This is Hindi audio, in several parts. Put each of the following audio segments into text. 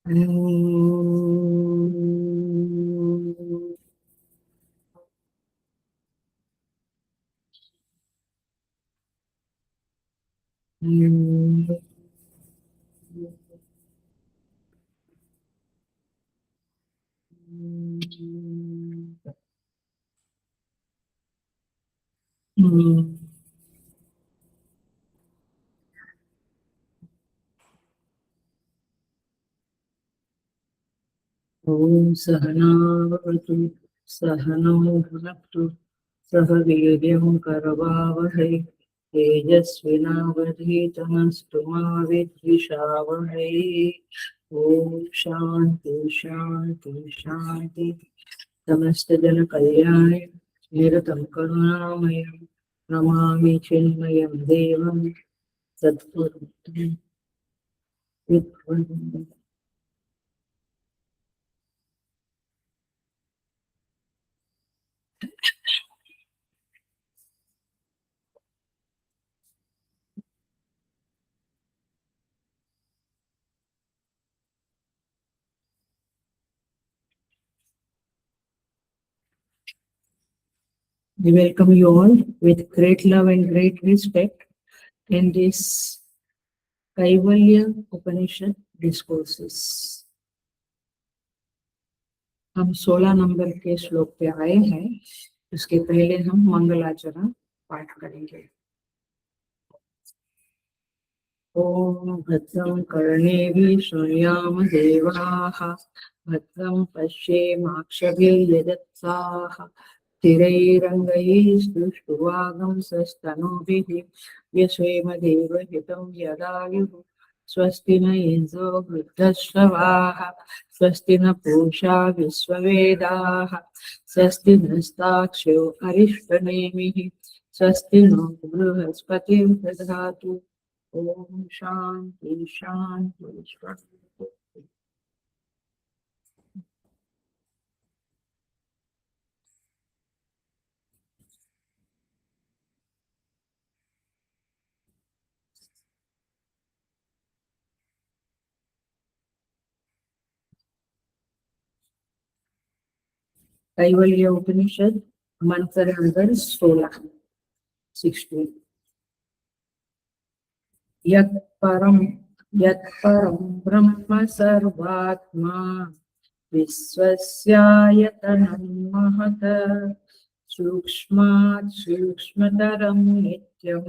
ॐ सहनावतु सहनौ भुनक्तु सह वीर्यं करवावहै तेजस्विनावधीतमस्तु मा विद्विषावहै। ॐ शान्ति शान्ति शान्ति। समस्तजनकल्याणे निरतं करुणामयं नमामि चिन्मयं देवं सद्गुरुं विद्वं। We welcome you all with great love and great respect in this Kaivalya Upanishad discourses. हम 16 नंबर के श्लोक पे आए हैं। उसके पहले हम मंगलाचरण पाठ करेंगे। ओम भद्रं कर्णेभिः शृणुयाम देवाः भद्रं पश्येमाक्षभिर्यजत्साः स्थिरैरङ्गैस्तुष्टुवागंसस्तनूभिः यशेम देवहितं यदायुः। स्वस्ति न इन्द्रो वृद्धश्रवाः स्वस्ति न पूषा विश्ववेदाः स्वस्ति नस्ताक्ष्यो अरिष्टनेमिः स्वस्ति नो बृहस्पतिर्दधातु। ओम शांति शांति शांति। कैवल्य उपनिषद मंत्र नंबर 16 यत्परं ब्रह्म सर्वात्मा विश्वस्यायतनं महत् सूक्ष्मात् सूक्ष्मतरं नित्यं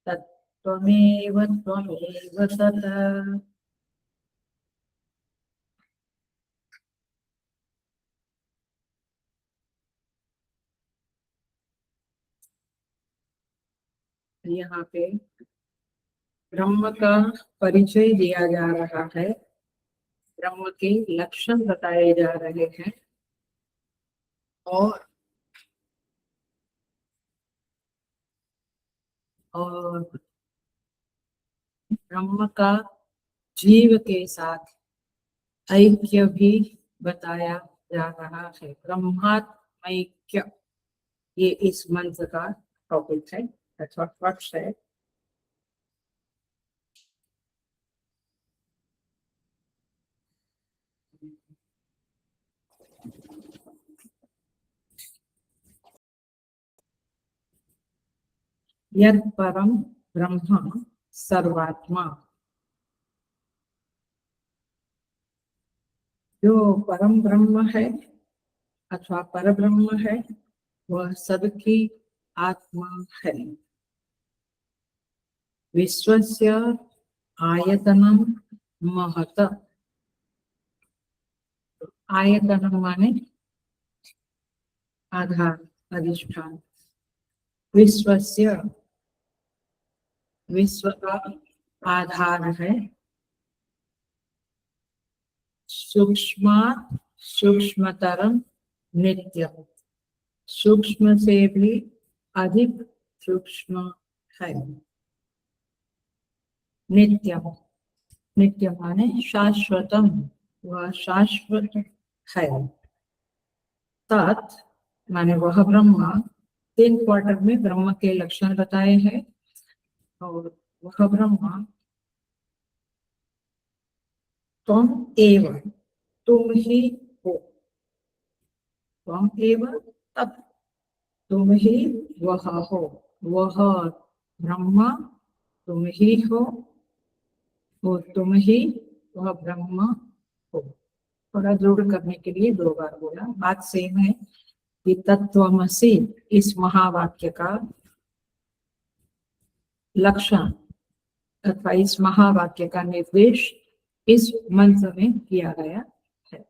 तत्त्वमेव त्वमेव तत्। यहाँ पे ब्रह्म का परिचय दिया जा रहा है, ब्रह्म के लक्षण बताए जा रहे हैं और ब्रह्म का जीव के साथ ऐक्य भी बताया जा रहा है। ब्रह्मात्मैक्य ये इस मंत्र का टॉपिक है। That's what said. यद परम ब्रह्म सर्वात्मा, जो परम ब्रह्म है अथवा पर ब्रह्म है वह सबकी आत्मा है। विश्वस्य आयतनम महत, आयतनम माने आधार अधिष्ठान। विश्वस्य, विश्व का आधार है। सूक्ष्मात् सूक्ष्मतरम नित्य, सूक्ष्म से भी अधिक सूक्ष्म है। नित्य, नित्य माने शाश्वतम, वह शाश्वत है। तत् माने वह ब्रह्म। 3 क्वार्टर में ब्रह्म के लक्षण बताए हैं और वह ब्रह्म त्वम एव, तुम ही हो, त्वम एव तत्, तुम ही वह हो, वह ब्रह्म तुम ही हो, वो तुम ही वह ब्रह्म हो। थोड़ा जोड़ करने के लिए 2 बार बोला, बात सेम है कि तत्वमसि इस महावाक्य का लक्षण अथवा इस महावाक्य का निर्देश इस मंत्र में किया गया है।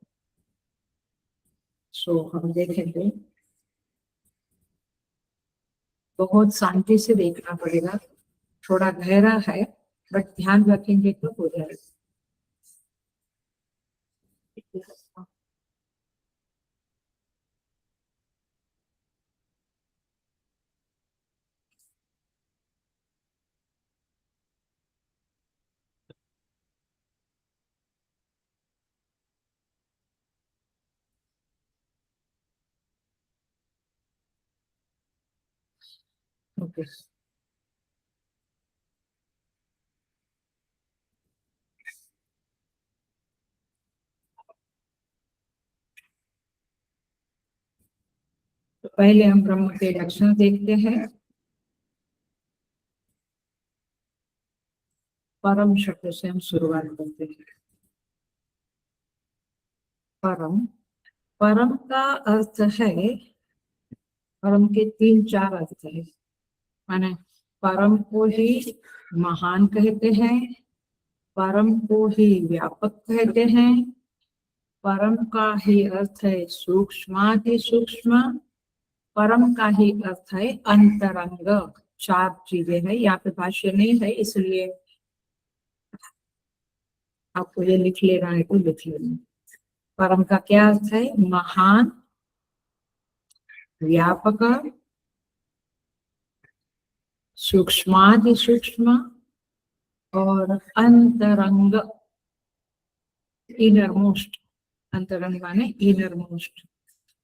सो हम देखेंगे, बहुत शांति से देखना पड़ेगा, थोड़ा गहरा है बट ध्यान रखेंगे तो हो जाएगा। ओके, तो पहले हम ब्रह्म के लक्षण देखते हैं। परम शब्द से हम शुरुआत करते हैं। परम, परम का अर्थ है, परम के 3-4 अर्थ है। माने परम को ही महान कहते हैं, परम को ही व्यापक कहते हैं, परम का ही अर्थ है सूक्ष्माति सूक्ष्म, परम का ही अर्थ है अंतरंग। 4 चीजें हैं, यहाँ पे भाष्य नहीं है इसलिए आपको ये लिख लेना है तो लिख लेना। परम का क्या अर्थ है? महान, व्यापक, सूक्ष्माति सूक्ष्म और अंतरंग, इनर मोस्ट। अंतरंग माने इनर मोस्ट।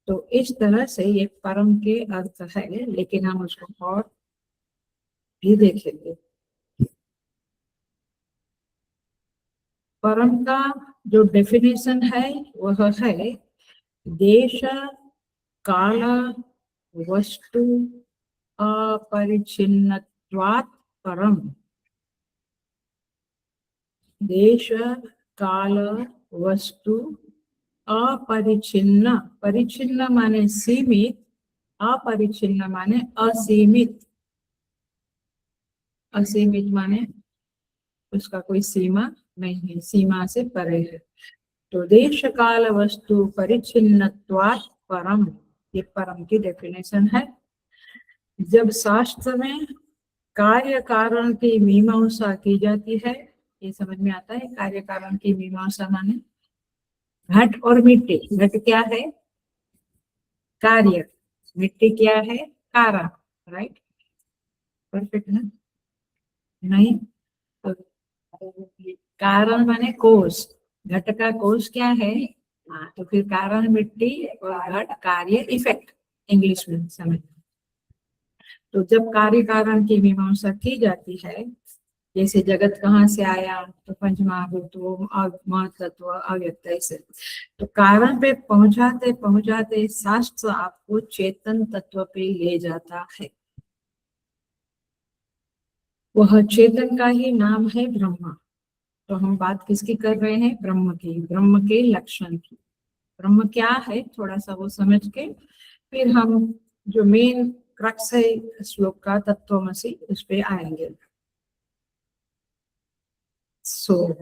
तो इस तरह से ये परम के अर्थ है, लेकिन हम उसको और भी देखेंगे। परम का जो डेफिनेशन है वह है देश काल वस्तु अपरिच्छिन्नत्वात् परम। देश काल वस्तु अपरिच्छिन्न, परिच्छिन्न माने सीमित, अपरिच्छिन्न माने असीमित। असीमित माने उसका कोई सीमा नहीं है, सीमा से परे है। तो देश काल वस्तु परिच्छिन्नत्वात् परम, ये परम की डेफिनेशन है। जब शास्त्र में कार्य कारण की मीमांसा की जाती है, ये समझ में आता है। कार्य कारण की मीमांसा माने घट और मिट्टी। घट क्या है? कार्य। मिट्टी क्या है? कारण। राइट, परफेक्ट ना? नहीं तो कारण माने कोष, घट का कोष क्या है? हाँ, तो फिर कारण मिट्टी और घट कार्य इफेक्ट, इंग्लिश में समझ। तो जब कार्य कारण की मीमांसा की जाती है, जैसे जगत कहाँ से आया, तो पंचमहाभूतों, महतत्व, अव्यक्त, ऐसे। तो कारण पे पहुंचाते पहुंचाते शास्त्र आपको चेतन तत्व पे ले जाता है। वह चेतन का ही नाम है ब्रह्मा। तो हम बात किसकी कर रहे हैं? ब्रह्म की, ब्रह्म के लक्षण की। ब्रह्म क्या है थोड़ा सा वो समझ के फिर हम जो मेन क्रक्स है श्लोक का, तत्वमसि, उस पे आएंगे। सो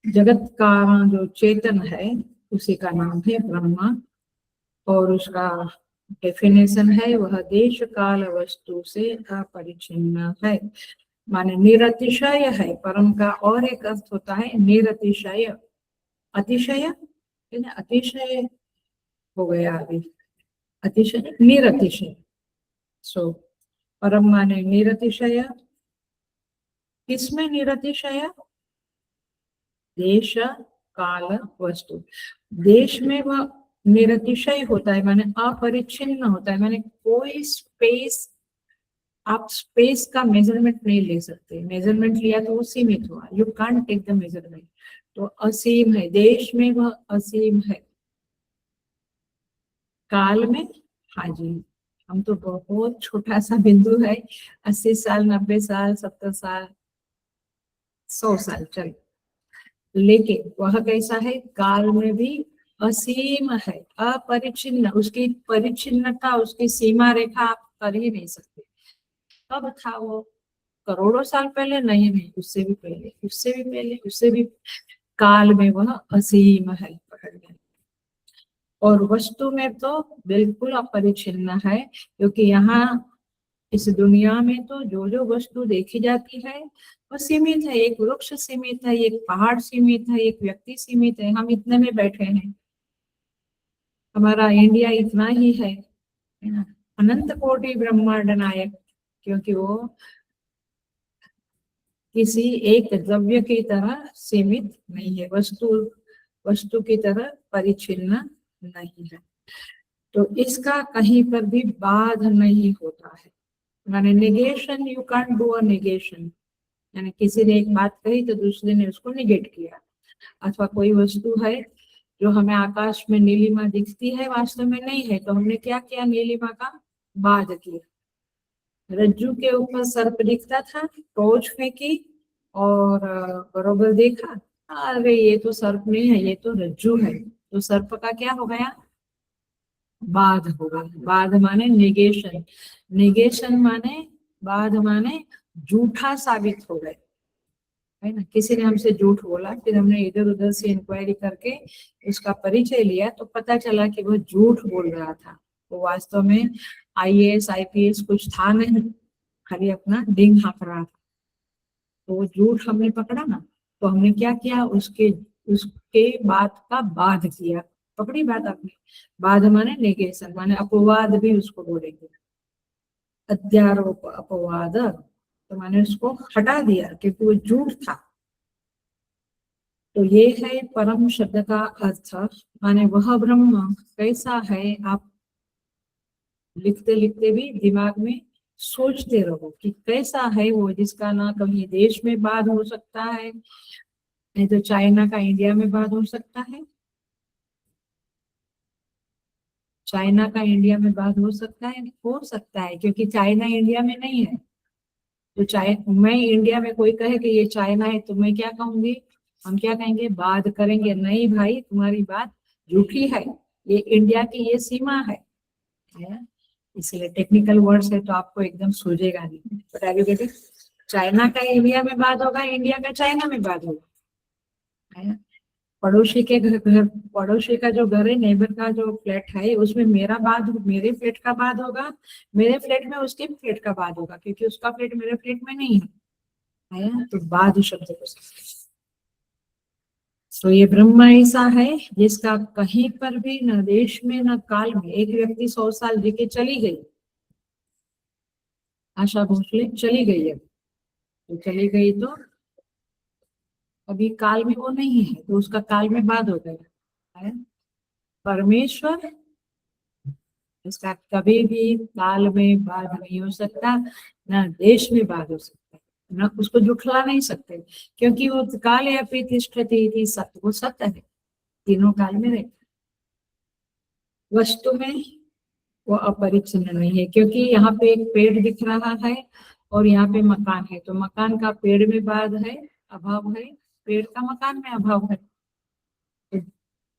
जगत का जो चेतन है उसी का नाम है ब्रह्मा, और उसका डेफिनेशन है वह देश काल वस्तु से अपरिच्छिन्न है, माने निरतिशय है। परम का और एक अर्थ होता है निरतिशय। अतिशय, अतिशय हो गया अभी, अतिशय निरतिशय। सो परम माने निरतिशय। किसमें निरतिशय? देश काल वस्तु। देश में वह निरतिशय होता है, माने अपरिच्छिन्न होता है, माने कोई स्पेस, आप स्पेस का मेजरमेंट नहीं ले सकते। मेजरमेंट लिया तो वो सीमित हुआ, you can't take the measurement. तो असीम है, देश में वह असीम है, काल में, हाँ जी, हम तो बहुत छोटा सा बिंदु है, 80 साल, 90 साल, 70 साल, 100 साल चल, लेकिन वह कैसा है, काल में भी असीम है, अपरिचिन्न, उसकी परिचिन्नता, उसकी सीमा रेखा आप कर ही नहीं सकते। कब था वो, करोड़ों साल पहले, नहीं नहीं, उससे भी पहले, उससे भी पहले, उससे भी, काल में वह असीम है, पकड़ गए। और वस्तु में तो बिल्कुल अपरिचिन्न है, क्योंकि यहाँ इस दुनिया में तो जो जो वस्तु देखी जाती है वो सीमित है, एक वृक्ष सीमित है, एक पहाड़ सीमित है, एक व्यक्ति सीमित है, हम इतने में बैठे हैं, हमारा इंडिया इतना ही है ना, अनंत कोटि ब्रह्मांड नायक, क्योंकि वो किसी एक द्रव्य की तरह सीमित नहीं है, वस्तु वस्तु की तरह परिचिन्न नहीं है, तो इसका कहीं पर भी बाध नहीं होता है, माने negation, you can't do a negation, यानी किसी ने एक बात कही तो दूसरे ने उसको निगेट किया, अथवा कोई वस्तु है जो हमें आकाश में नीलिमा दिखती है, वास्तव में नहीं है, तो हमने क्या किया, नीलिमा का बाध किया, रज्जू के ऊपर सर्प दिखता था, टॉर्च फेंकी और बरोबर देखा, अरे ये तो सर्प नहीं है, ये तो रज्जू है, तो सर्प का क्या हो गया, बाध होगा, बाध माने निगेशन, निगेशन माने, बाध माने झूठा साबित हो गए, है ना, किसी ने हमसे झूठ बोला, फिर हमने इधर उधर से इंक्वायरी करके उसका परिचय लिया, तो पता चला कि वह झूठ बोल रहा था, वो वास्तव में आईएएस आईपीएस कुछ था नहीं, खाली अपना डिंग हाँक रहा था, तो वो झूठ हमने पकड़ा ना, तो हमने क्या किया, उसके उसके बात का बाध किया, पकड़ी बात आपने, बाध माने नेगेशन, माने अपवाद भी उसको बोलेंगे, अध्यारोप अपवाद, तो मैंने उसको हटा दिया क्योंकि वो झूठ था, तो ये है परम शब्द का अर्थ, माने वह ब्रह्म कैसा है, आप लिखते लिखते भी दिमाग में सोचते रहो कि कैसा है वो, जिसका ना कभी देश में बाध हो सकता है, नहीं तो चाइना का इंडिया में बाध हो सकता है, चाइना का इंडिया में बाध हो सकता है, क्योंकि चाइना इंडिया में नहीं है, तो मैं इंडिया में कोई कहे कि ये चाइना है, तो मैं क्या कहूंगी, हम क्या कहेंगे, बात करेंगे, नहीं भाई तुम्हारी बात झूठी है, ये इंडिया की ये सीमा है? इसलिए टेक्निकल वर्ड्स है तो आपको एकदम सूझेगा नहीं, but are you getting, China का इंडिया में बात होगा, इंडिया का चाइना में बात होगा, है? पड़ोसी के घर, पड़ोसी का जो घर है, नेबर का जो फ्लैट है, उसमें मेरा बाद, मेरे फ्लैट का बाद होगा, मेरे फ्लैट में उसके फ्लैट का बाद होगा, क्योंकि उसका फ्लैट मेरे फ्लैट में नहीं है, तो बाद शब्द को, तो ये ब्रह्म ऐसा है जिसका कहीं पर भी न देश में न काल में, एक व्यक्ति 100 साल जी के चली गई, आशा भोसले चली गई है, तो चली गई तो अभी काल में वो नहीं है, तो उसका काल में बाद हो गया है, परमेश्वर इसका कभी भी काल में बाद नहीं हो सकता, न देश में बाद हो सकता, न उसको जुठला नहीं सकते, क्योंकि वो काल या प्रतिष्ठित थी, सत्य, वो सत्य है, तीनों काल में रहता, वस्तु में वो अपरिच्छिन्न नहीं है, क्योंकि यहाँ पे एक पेड़ दिख रहा है और यहाँ पे मकान है, तो मकान का पेड़ में बाद है, अभाव है, पेड़ का मकान में अभाव है,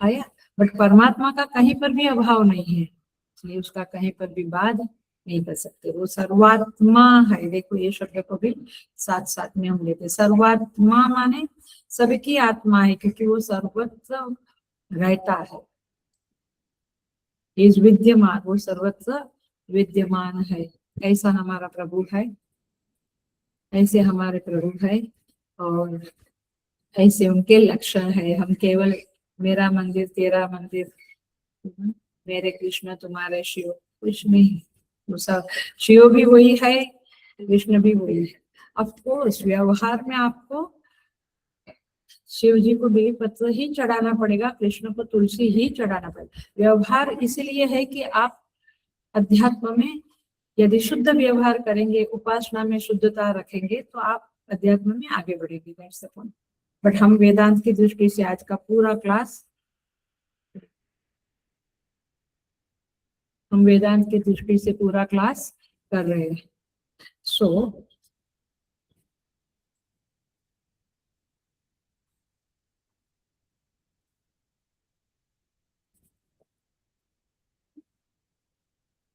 आया, बट परमात्मा का कहीं पर भी अभाव नहीं है, इसलिए उसका कहीं पर भी बाध नहीं कर सकते, वो सर्वात्मा है, देखो ये शब्द को भी साथ साथ में हम लेते, सर्वात्मा माने सबकी आत्मा है, क्योंकि वो सर्वत्र रहता है, इस विद्यमान, वो सर्वत्र विद्यमान है, ऐसा हमारा प्रभु है, ऐसे हमारे प्रभु है, और ऐसे उनके लक्षण है, हम केवल मेरा मंदिर तेरा मंदिर, मेरे कृष्ण तुम्हारे शिव, कुछ नहीं, वो सब, शिव भी वही है, कृष्ण भी वही है, ऑफ कोर्स व्यवहार में आपको शिव जी को बेल पत्र ही चढ़ाना पड़ेगा, कृष्ण को तुलसी ही चढ़ाना पड़ेगा, व्यवहार इसलिए है कि आप अध्यात्म में यदि शुद्ध व्यवहार करेंगे, उपासना में शुद्धता रखेंगे, तो आप अध्यात्म में आगे बढ़ेंगे, दैट्स द पॉइंट। बट हम वेदांत की दृष्टि से आज का पूरा क्लास हम वेदांत की दृष्टि से पूरा क्लास कर रहे हैं. सो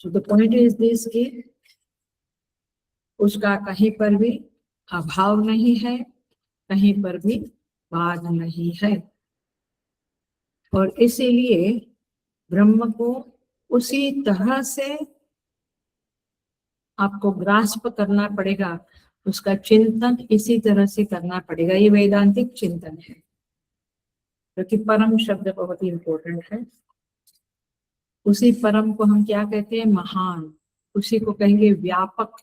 द पॉइंट इज दिस कि उसका कहीं पर भी अभाव नहीं है, कहीं पर भी बाद नहीं है, और इसीलिए ब्रह्म को उसी तरह से आपको ग्रास्प करना पड़ेगा, उसका चिंतन इसी तरह से करना पड़ेगा. ये वैदांतिक चिंतन है, क्योंकि परम शब्द बहुत ही इंपॉर्टेंट है. उसी परम को हम क्या कहते हैं? महान. उसी को कहेंगे व्यापक,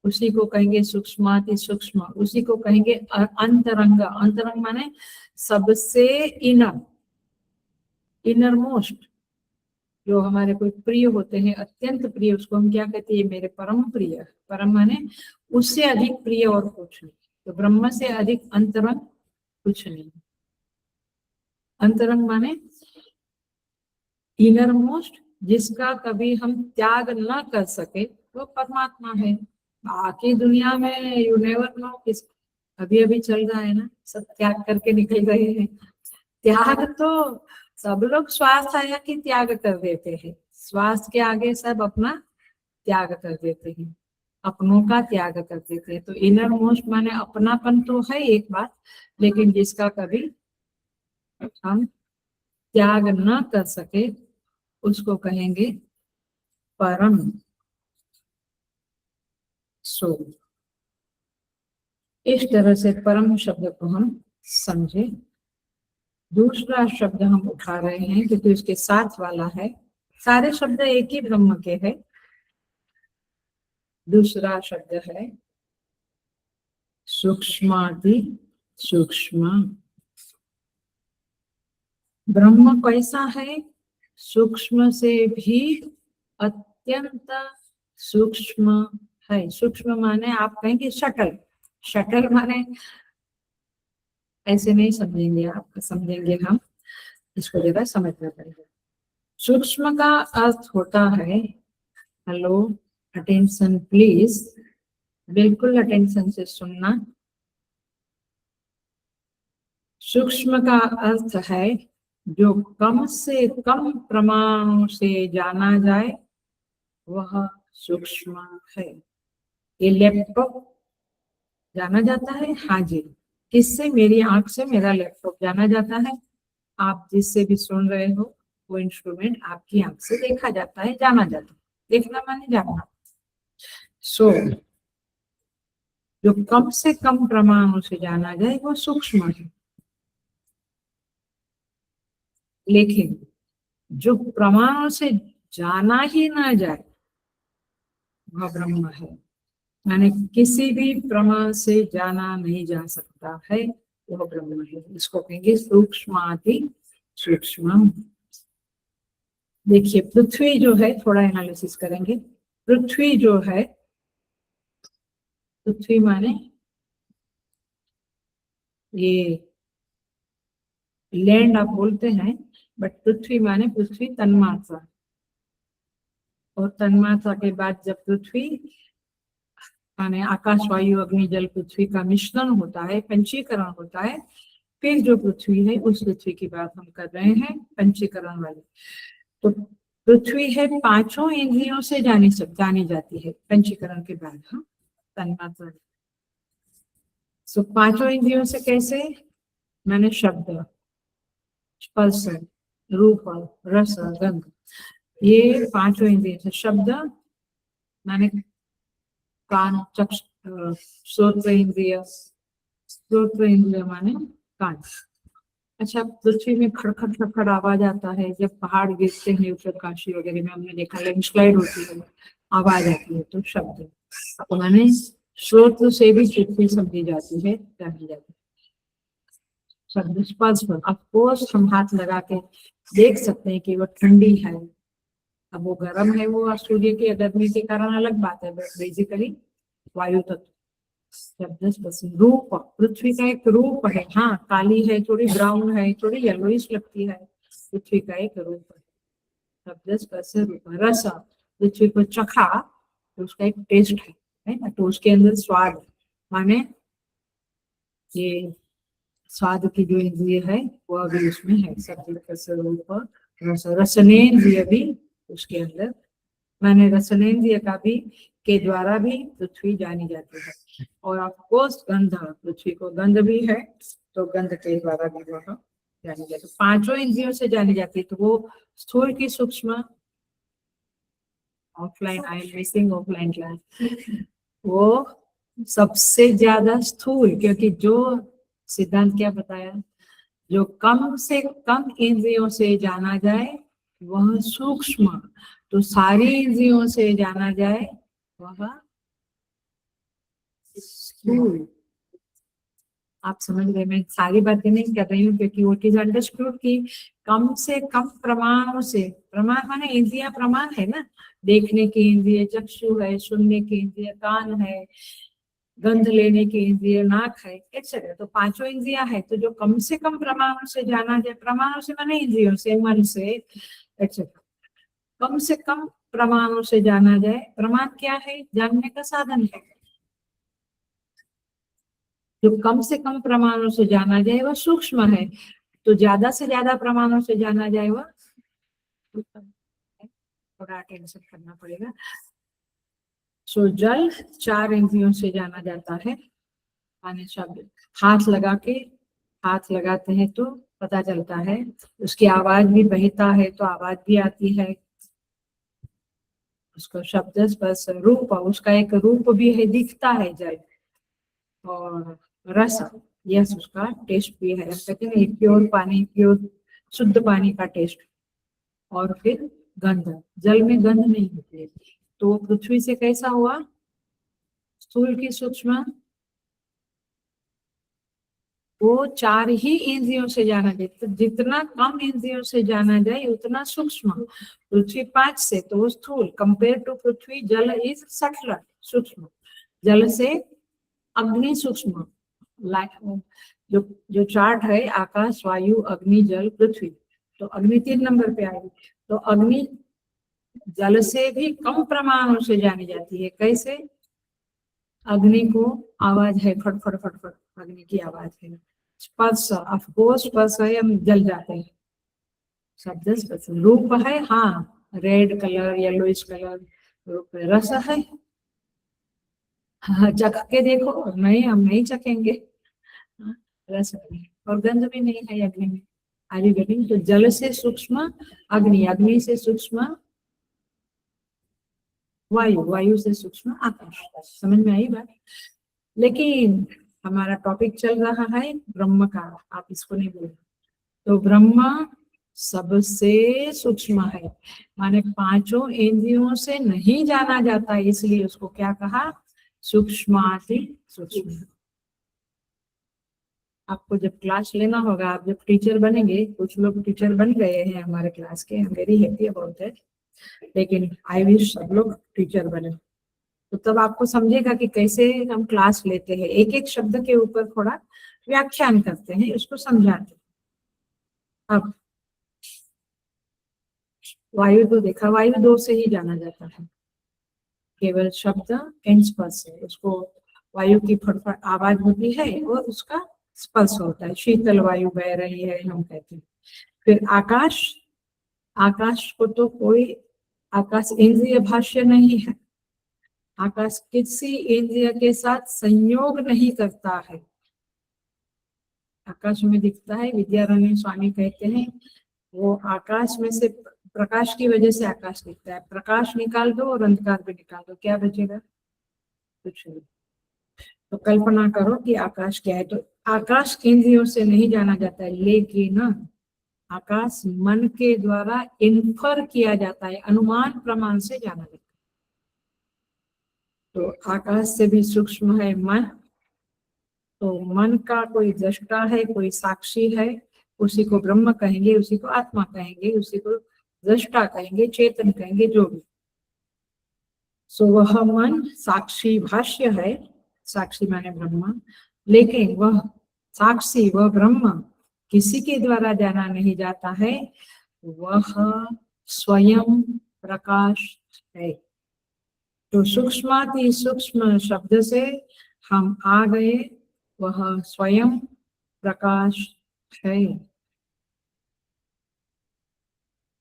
उसी को कहेंगे सूक्ष्माति सूक्ष्म, उसी को कहेंगे अंतरंग. अंतरंग माने सबसे इनर मोस्ट, जो हमारे कोई प्रिय होते हैं, अत्यंत प्रिय, उसको हम क्या कहते हैं? मेरे परम प्रिय. परम माने उससे अधिक प्रिय और कुछ नहीं. तो ब्रह्म से अधिक अंतरंग कुछ नहीं. अंतरंग माने इनर मोस्ट, जिसका कभी हम त्याग न कर सके, वो परमात्मा है. बाकी दुनिया में यू नेवर नो किस, अभी अभी चल रहा है ना, सब त्याग करके निकल गए हैं. त्याग तो सब लोग स्वार्थ आया कि त्याग कर देते हैं. स्वार्थ के आगे सब अपना त्याग कर देते हैं, अपनों का त्याग कर देते हैं. तो इनर मोस्ट माने अपनापन तो है एक बात, लेकिन जिसका कभी हम त्याग न कर सके, उसको कहेंगे परम. सो इस तरह से परम शब्द को हम समझे. दूसरा शब्द हम उठा रहे हैं क्योंकि उसके साथ वाला है. सारे शब्द एक ही ब्रह्म के हैं. दूसरा शब्द है सूक्ष्माति सूक्ष्म. ब्रह्म कैसा है? सूक्ष्म से भी अत्यंत सूक्ष्म है. सूक्ष्म माने आप कहेंगे शटल. शटल माने ऐसे नहीं समझेंगे आप, समझेंगे हम, इसको जरा समझना पड़ेगा. सूक्ष्म का अर्थ होता है, हेलो अटेंशन प्लीज, बिल्कुल अटेंशन से सुनना. सूक्ष्म का अर्थ है जो कम से कम प्रमाणों से जाना जाए, वह सूक्ष्म है. ये लैपटॉप जाना जाता है? हाँ जी. किससे? मेरी आंख से मेरा लैपटॉप जाना जाता है. आप जिससे भी सुन रहे हो, वो इंस्ट्रूमेंट आपकी आंख से देखा जाता है, जाना जाता है. देखना माने जानना. सो जो कम से कम प्रमाणों से जाना जाए वो सूक्ष्म है. लेकिन जो प्रमाणों से जाना ही ना जाए, वह ब्रह्म है. यानी किसी भी प्रमाण से जाना नहीं जा सकता है, वह ब्रह्म है. इसको कहेंगे सूक्ष्माति सूक्ष्म. देखिए पृथ्वी जो है, थोड़ा एनालिसिस करेंगे. पृथ्वी जो है, पृथ्वी माने ये लैंड आप बोलते हैं, बट पृथ्वी माने पृथ्वी तन्मात्रा. और तन्मात्रा के बाद जब पृथ्वी माने आकाश वायु अग्नि जल पृथ्वी का मिश्रण होता है, पंचीकरण होता है, फिर जो पृथ्वी है उस पृथ्वी की बात हम कर रहे हैं, पंचीकरण वाली. तो पृथ्वी है पांचों इंद्रियों से जानी जाती है पंचीकरण के बाद. हाँ, तन्मात्रा. सो पांचों इंद्रियों से कैसे? मैंने शब्द, स्पर्श, रूप, रस, गंध, ये पांचों इंद्रिय से. शब्द माने कान, चक्ष, श्रोत्र इंद्रिय. श्रोत्र इंद्रिय माने कान. अच्छा, पृथ्वी में खड़खड़ खड़खड़ आवाज आता है जब पहाड़ गिरते हैं, उत्तरकाशी वगैरह में हमने देखा, लैंडस्लाइड होती है, आवाज आती है, तो शब्द. तो माने श्रोत्र से भी पृथ्वी समझी जाती है, जानी जाती है. शब्द, स्पर्श, ऑफकोर्स हम हाथ लगा के देख सकते हैं कि वो ठंडी है. अब वो गर्म है, वो सूर्य की गर्मी के कारण अलग बात है, बट बेसिकली वायु तत्व. शब्द रूप, पृथ्वी का एक रूप है। हाँ, काली है, थोड़ी ब्राउन है, थोड़ी येलोइश लगती है, पृथ्वी का एक रूप है। शब्द रूप। रस, पृथ्वी को चखा तो उसका एक टेस्ट है ना, तो उसके अंदर स्वाद, माने ये स्वाद की जो इंद्रिय है वो अभी उसमें है। शब्द रूप रस, रसनेन्द्रिय भी उसके अंदर, माने रसनेन्द्रिय का भी के द्वारा भी पृथ्वी जानी जाती है। और ऑफकोर्स गंध, पृथ्वी को गंध भी है, तो गंध के द्वारा भी वह जानी जाती है। पांचों इंद्रियों से जानी जाती है। तो वो स्थूल की सूक्ष्म, offline, I am missing offline class, वो सबसे ज्यादा स्थूल, क्योंकि जो सिद्धांत क्या बताया, जो कम से कम इंद्रियों से जाना जाए वह सूक्ष्म, तो सारी इंद्रियों से जाना जाए वह स्थूल। आप समझ गए, मैं सारी बातें नहीं कर रही हूँ, क्योंकि वो चीज अंडरस्टूड की कम से कम प्रमाणों से, प्रमाण माने इंद्रिया प्रमाण है ना, देखने की इंद्रिय चक्षु है, सुनने की इंद्रिय कान है, गंध लेने की इंद्रिय नाक है, एक्सेट्रा। तो पांचों इंद्रिया है, तो जो कम से कम प्रमाणों से जाना जाए, प्रमाणों से माने इंद्रियों से, मन से, एक्सेट्रा, कम से कम प्रमाणों से जाना जाए। प्रमाण क्या है? जानने का साधन है। जो कम से कम प्रमाणों से जाना जाए वह सूक्ष्म है, तो ज्यादा से ज्यादा प्रमाणों से जाना जाए वह थोड़ा अटेंशन करना पड़ेगा। सो जल चार इंद्रियों से जाना जाता है। माने शब्द हाथ लगा के, हाथ लगाते हैं तो पता चलता है, उसकी आवाज भी बहता है तो आवाज भी आती है, उसको शब्द स्पर्श रूप, उसका एक रूप भी है, दिखता है जल। और रस, यस, उसका टेस्ट भी है, कहते हैं प्योर पानी, प्योर शुद्ध पानी का टेस्ट। और फिर गंध, जल में गंध नहीं होती है। तो पृथ्वी से कैसा हुआ? स्थूल की सूक्ष्म, वो चार ही इंद्रियों से जाना जाए, तो जितना कम इंद्रियों से जाना जाए उतना सूक्ष्म। पृथ्वी 5 से, तो वो स्थूल, कंपेयर टू पृथ्वी जल इज सटल, सूक्ष्म। जल से अग्नि सूक्ष्म, जो जो चार्ट है, आकाश, वायु, अग्नि, जल, पृथ्वी, तो अग्नि 3 नंबर पे आएगी। तो अग्नि जल से भी कम प्रमाणों से जानी जाती है। कैसे? अग्नि को आवाज है, फट फट फट फट, अग्नि की आवाज है। स्पर्श, ऑफ कोर्स स्पर्श है, हम जल जाते हैं। शब्द स्पर्श। रूप है, हाँ, रेड कलर, येलोइश कलर रूप है। रस है, हाँ, चख के देखो, नहीं हम नहीं चखेंगे, हाँ, रस नहीं। और गंध भी नहीं है अग्नि में, आदि गेटिंग। तो जल से सूक्ष्म अग्नि, अग्नि से सूक्ष्म वायु, वायु से सूक्ष्म आकाश। समझ में आई बात? लेकिन हमारा टॉपिक चल रहा है ब्रह्म का, आप इसको नहीं बोलो। तो ब्रह्म सबसे सूक्ष्म है, माने पांचों इंद्रियों से नहीं जाना जाता, इसलिए उसको क्या कहा? सूक्ष्माति सूक्ष्म। आपको जब क्लास लेना होगा, आप जब टीचर बनेंगे, कुछ लोग टीचर बन गए हैं हमारे क्लास के, वेरी हैप्पी अबाउट दैट, लेकिन आई विश सब लोग टीचर बने। तो तब आपको समझेगा कि कैसे हम क्लास लेते हैं, एक एक शब्द के ऊपर थोड़ा व्याख्यान करते हैं, उसको समझाते हैं। अब वायु तो देखा, वायु 2 से ही जाना जाता है, केवल शब्द एंड स्पर्श है। उसको वायु की फटफट आवाज होती है और उसका स्पर्श होता है, शीतल वायु बह रही है हम कहते हैं। फिर आकाश, आकाश को तो कोई, आकाश इंद्रिय भाष्य नहीं है, आकाश किसी इंद्रिय के साथ संयोग नहीं करता है। आकाश में दिखता है, विद्यारण्य स्वामी कहते हैं, वो आकाश में से प्रकाश की वजह से आकाश दिखता है, प्रकाश निकाल दो और अंधकार भी निकाल दो, क्या बचेगा? कुछ नहीं। तो कल्पना करो कि आकाश क्या है। तो आकाश इंद्रियों से नहीं जाना जाता है, लेकिन आकाश मन के द्वारा इन्फर किया जाता है, अनुमान प्रमाण से जाना जाता है। तो आकाश से भी सूक्ष्म है मन, तो मन का कोई दृष्टा है, कोई साक्षी है, उसी को ब्रह्म कहेंगे, उसी को आत्मा कहेंगे, उसी को दृष्टा कहेंगे, चेतन कहेंगे, जो भी। सो वह मन साक्षी भाष्य है, साक्षी माने ब्रह्मा, लेकिन वह साक्षी, वह ब्रह्म किसी के द्वारा जाना नहीं जाता है, वह स्वयं प्रकाश है। तो सूक्ष्माति सूक्ष्म शब्द से हम आ गए, वह स्वयं प्रकाश है।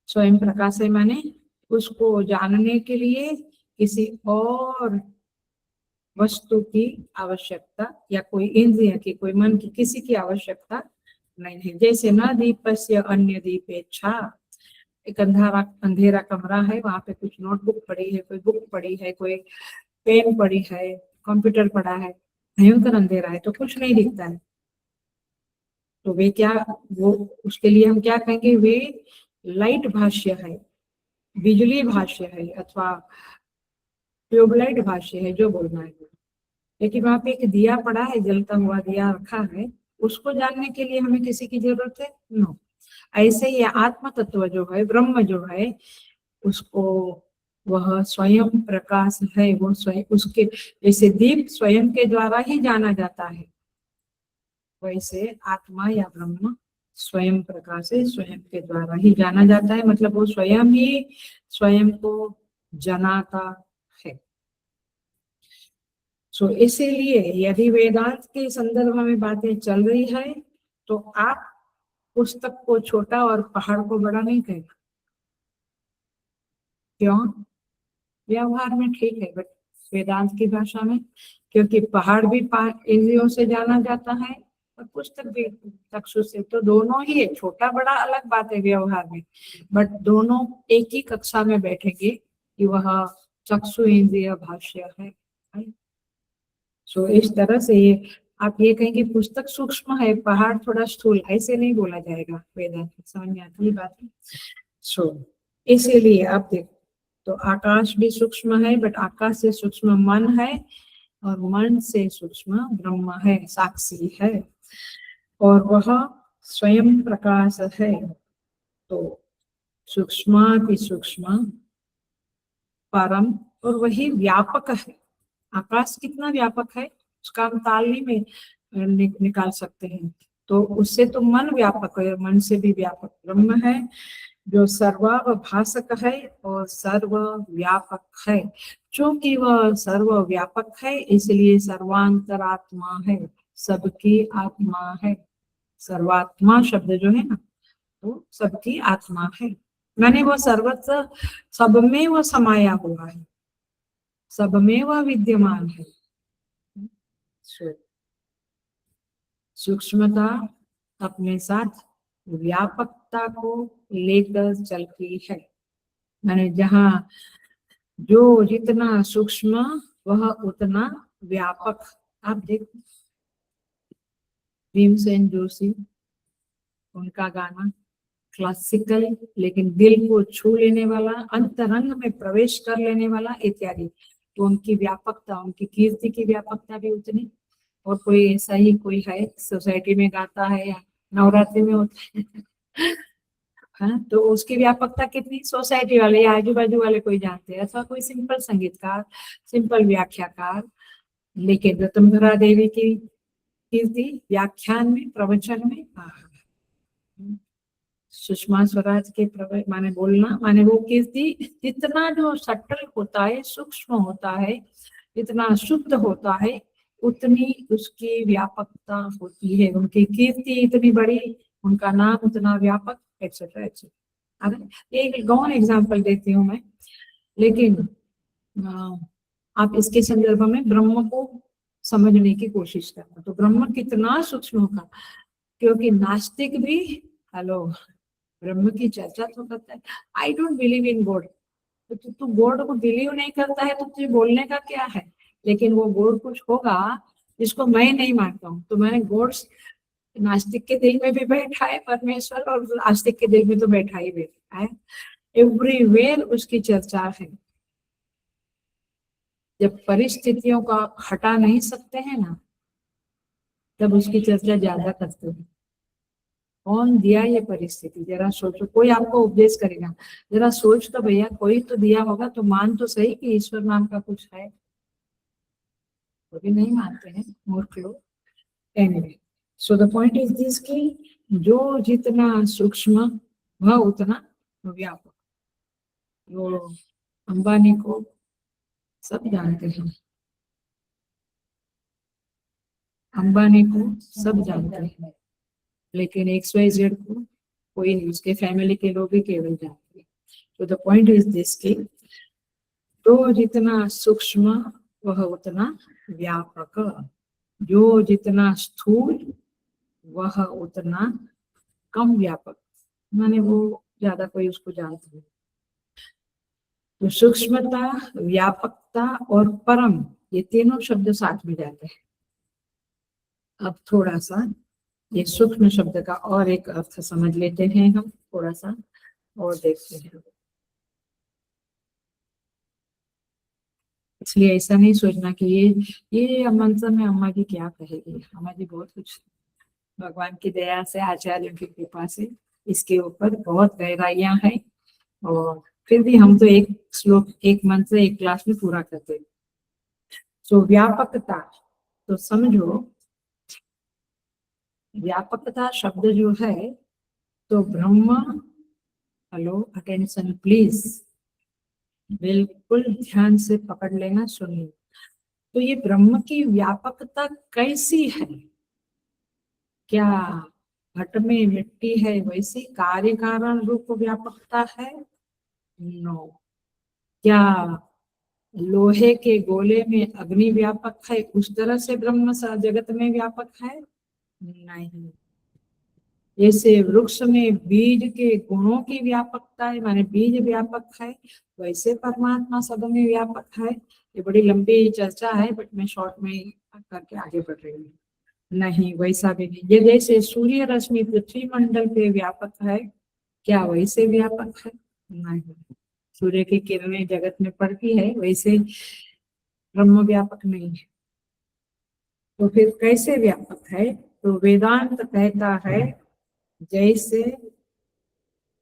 स्वयं प्रकाश है माने उसको जानने के लिए किसी और वस्तु की आवश्यकता या कोई इंद्रिय की, कोई मन की, किसी की आवश्यकता नहीं है। जैसे न दीपस्य अन्य दीपेच्छा, एक अंधेरा कमरा है, वहां पे कुछ नोटबुक पड़ी है, कोई बुक पड़ी है, कोई पेन पड़ी है, कंप्यूटर पड़ा है, भयंकर अंधेरा है, तो कुछ नहीं दिखता है। तो वे क्या, वो उसके लिए हम क्या कहेंगे, वे लाइट भाष्य है, बिजली भाष्य है, अथवा ट्यूबलाइट भाष्य है, जो बोलना है। लेकिन वहां पे एक दिया पड़ा है, जलता हुआ दिया रखा है, उसको जानने के लिए हमें किसी की जरूरत है? नो। ऐसे ही आत्म तत्व जो है, ब्रह्म जो है, उसको, वह स्वयं प्रकाश है, वो स्वयं, उसके जैसे दीप स्वयं के द्वारा ही जाना जाता है, वैसे आत्मा या ब्रह्म स्वयं प्रकाश है, स्वयं के द्वारा ही जाना जाता है, मतलब वो स्वयं ही स्वयं को जनाता है। सो इसीलिए यदि वेदांत के संदर्भ में बातें चल रही है, तो आप पुस्तक को छोटा और पहाड़ को बड़ा नहीं कहना। क्यों? व्यवहार में ठीक है, बट वेदांत की भाषा में, क्योंकि पहाड़ भी इंद्रियों से जाना जाता है और पुस्तक भी चक्षु से, तो दोनों ही है, छोटा बड़ा अलग बात है व्यवहार में, बट दोनों एक ही कक्षा में बैठेंगे कि वह चक्षु इंद्रिय भाष्य है। सो इस तरह से ये आप ये कहेंगे पुस्तक सूक्ष्म है, पहाड़ थोड़ा स्थूल, ऐसे नहीं बोला जाएगा, वेदांत समझ में आती है बात। सो इसीलिए आप देखो, तो आकाश भी सूक्ष्म है, बट आकाश से सूक्ष्म मन है, और मन से सूक्ष्म ब्रह्म है, साक्षी है, और वह स्वयं प्रकाश है। तो सूक्ष्माति सूक्ष्म परम, और वही व्यापक है। आकाश कितना व्यापक है, उसका हम तालनी में निकाल सकते हैं। तो उससे तो मन व्यापक है, मन से भी व्यापक ब्रह्म है, जो सर्वभाषक है और सर्वव्यापक है। क्योंकि वह सर्वव्यापक है, इसलिए सर्वांतरात्मा है, सबकी आत्मा है। सर्वात्मा शब्द जो है ना, तो सबकी आत्मा है, माने वो सर्वत्र, सब में वह समाया हुआ है, सब में वह विद्यमान है। सूक्ष्मता अपने साथ व्यापकता को लेकर चलती है, माने जहाँ जो जितना सूक्ष्म वह उतना व्यापक। आप देखो भीमसेन जोशी, उनका गाना क्लासिकल, लेकिन दिल को छू लेने वाला, अंतरंग में प्रवेश कर लेने वाला इत्यादि। तो उनकी व्यापकता, उनकी कीर्ति की व्यापकता भी उतनी। और कोई ऐसा ही कोई है सोसाइटी में गाता है या नवरात्रि में होता है, हाँ, तो उसकी व्यापकता कितनी, सोसाइटी वाले या आजू बाजू वाले कोई जानते हैं, अथवा कोई सिंपल संगीतकार, सिंपल व्याख्याकार। लेकिन रतनधरा देवी की कीर्ति व्याख्यान में, प्रवचन में, सुषमा स्वराज के माने बोलना, माने वो कीर्ति जितना जो सटल होता है, सूक्ष्म होता है, जितना शुद्ध होता है, उतनी उसकी व्यापकता होती है। उनकी कीर्ति इतनी बड़ी, उनका नाम उतना व्यापक, एक्सेट्रा एक्सेट्रा। एक गौन एग्जाम्पल देती हूँ मैं, लेकिन आप इसके संदर्भ में ब्रह्म को समझने की कोशिश करना। तो ब्रह्म कितना सूक्ष्म होगा, क्योंकि नास्तिक भी, हेलो, ब्रह्म की चर्चा तो करता है। I don't believe in God, तो तू गॉड को बिलीव नहीं करता है, तो तुझे बोलने का क्या है? लेकिन वो गॉड कुछ होगा जिसको मैं नहीं मानता हूँ। तो मैंने गॉड नास्तिक के दिल में भी बैठा है परमेश्वर, और आस्तिक के दिल में तो बैठा ही बैठा है, एवरीवेयर उसकी चर्चा है। जब परिस्थितियों का हटा नहीं सकते हैं ना, तब उसकी चर्चा ज्यादा करते हैं। कौन दिया ये परिस्थिति, जरा सोचो। कोई आपको उपदेश करेगा, जरा सोच तो भैया, कोई तो दिया होगा, तो मान तो सही कि ईश्वर नाम का कुछ है। वो भी नहीं मानते हैं मूर्ख लोग। Anyway, so the point is this कि जो जितना सूक्ष्म वह उतना व्यापक। वो अंबानी को सब जानते हैं, अंबानी को सब जानते हैं, लेकिन XYZ को कोई नहीं, उसके फैमिली के लोग ही केवल जानते हैं। तो द पॉइंट इज दिस कि तो जितना सूक्ष्म वह उतना व्यापक, जो जितना स्थूल वह उतना कम व्यापक, माने वो ज्यादा कोई उसको जानता नहीं। तो सूक्ष्मता, व्यापकता और परम, ये तीनों शब्द साथ में जाते हैं। अब थोड़ा सा ये सूक्ष्म शब्द का और एक अर्थ समझ लेते हैं हम, थोड़ा सा और देखते हैं। इसलिए ऐसा नहीं सोचना कि ये मंत्र में अम्मा जी क्या कहेगी। अम्मा जी बहुत कुछ, भगवान की दया से, आचार्यों की कृपा से इसके ऊपर बहुत गहराइयां हैं। और फिर भी हम तो एक श्लोक, एक मंत्र एक क्लास में पूरा करते हैं। तो व्यापकता, तो समझो व्यापकता शब्द जो है, तो ब्रह्म, हेलो अटेंशन प्लीज, बिल्कुल ध्यान से पकड़ लेना, सुनिए। तो ये ब्रह्म की व्यापकता कैसी है? क्या घट में मिट्टी है वैसी कार्य कारण रूप व्यापकता है? नो। क्या लोहे के गोले में अग्नि व्यापक है उस तरह से ब्रह्म जगत में व्यापक है? नहीं। जैसे वृक्ष में बीज के गुणों की व्यापकता है, माने बीज व्यापक है, वैसे परमात्मा सब में व्यापक है। ये बड़ी लंबी चर्चा है, बट मैं शॉर्ट में करके आगे बढ़ रही हूँ। नहीं, वैसा भी नहीं। ये जैसे सूर्य रश्मि पृथ्वी मंडल पे व्यापक है, क्या वैसे व्यापक है? नहीं। सूर्य की किरणें जगत में पड़ती है, वैसे ब्रह्म व्यापक नहीं है। तो फिर कैसे व्यापक है? तो वेदांत कहता है जैसे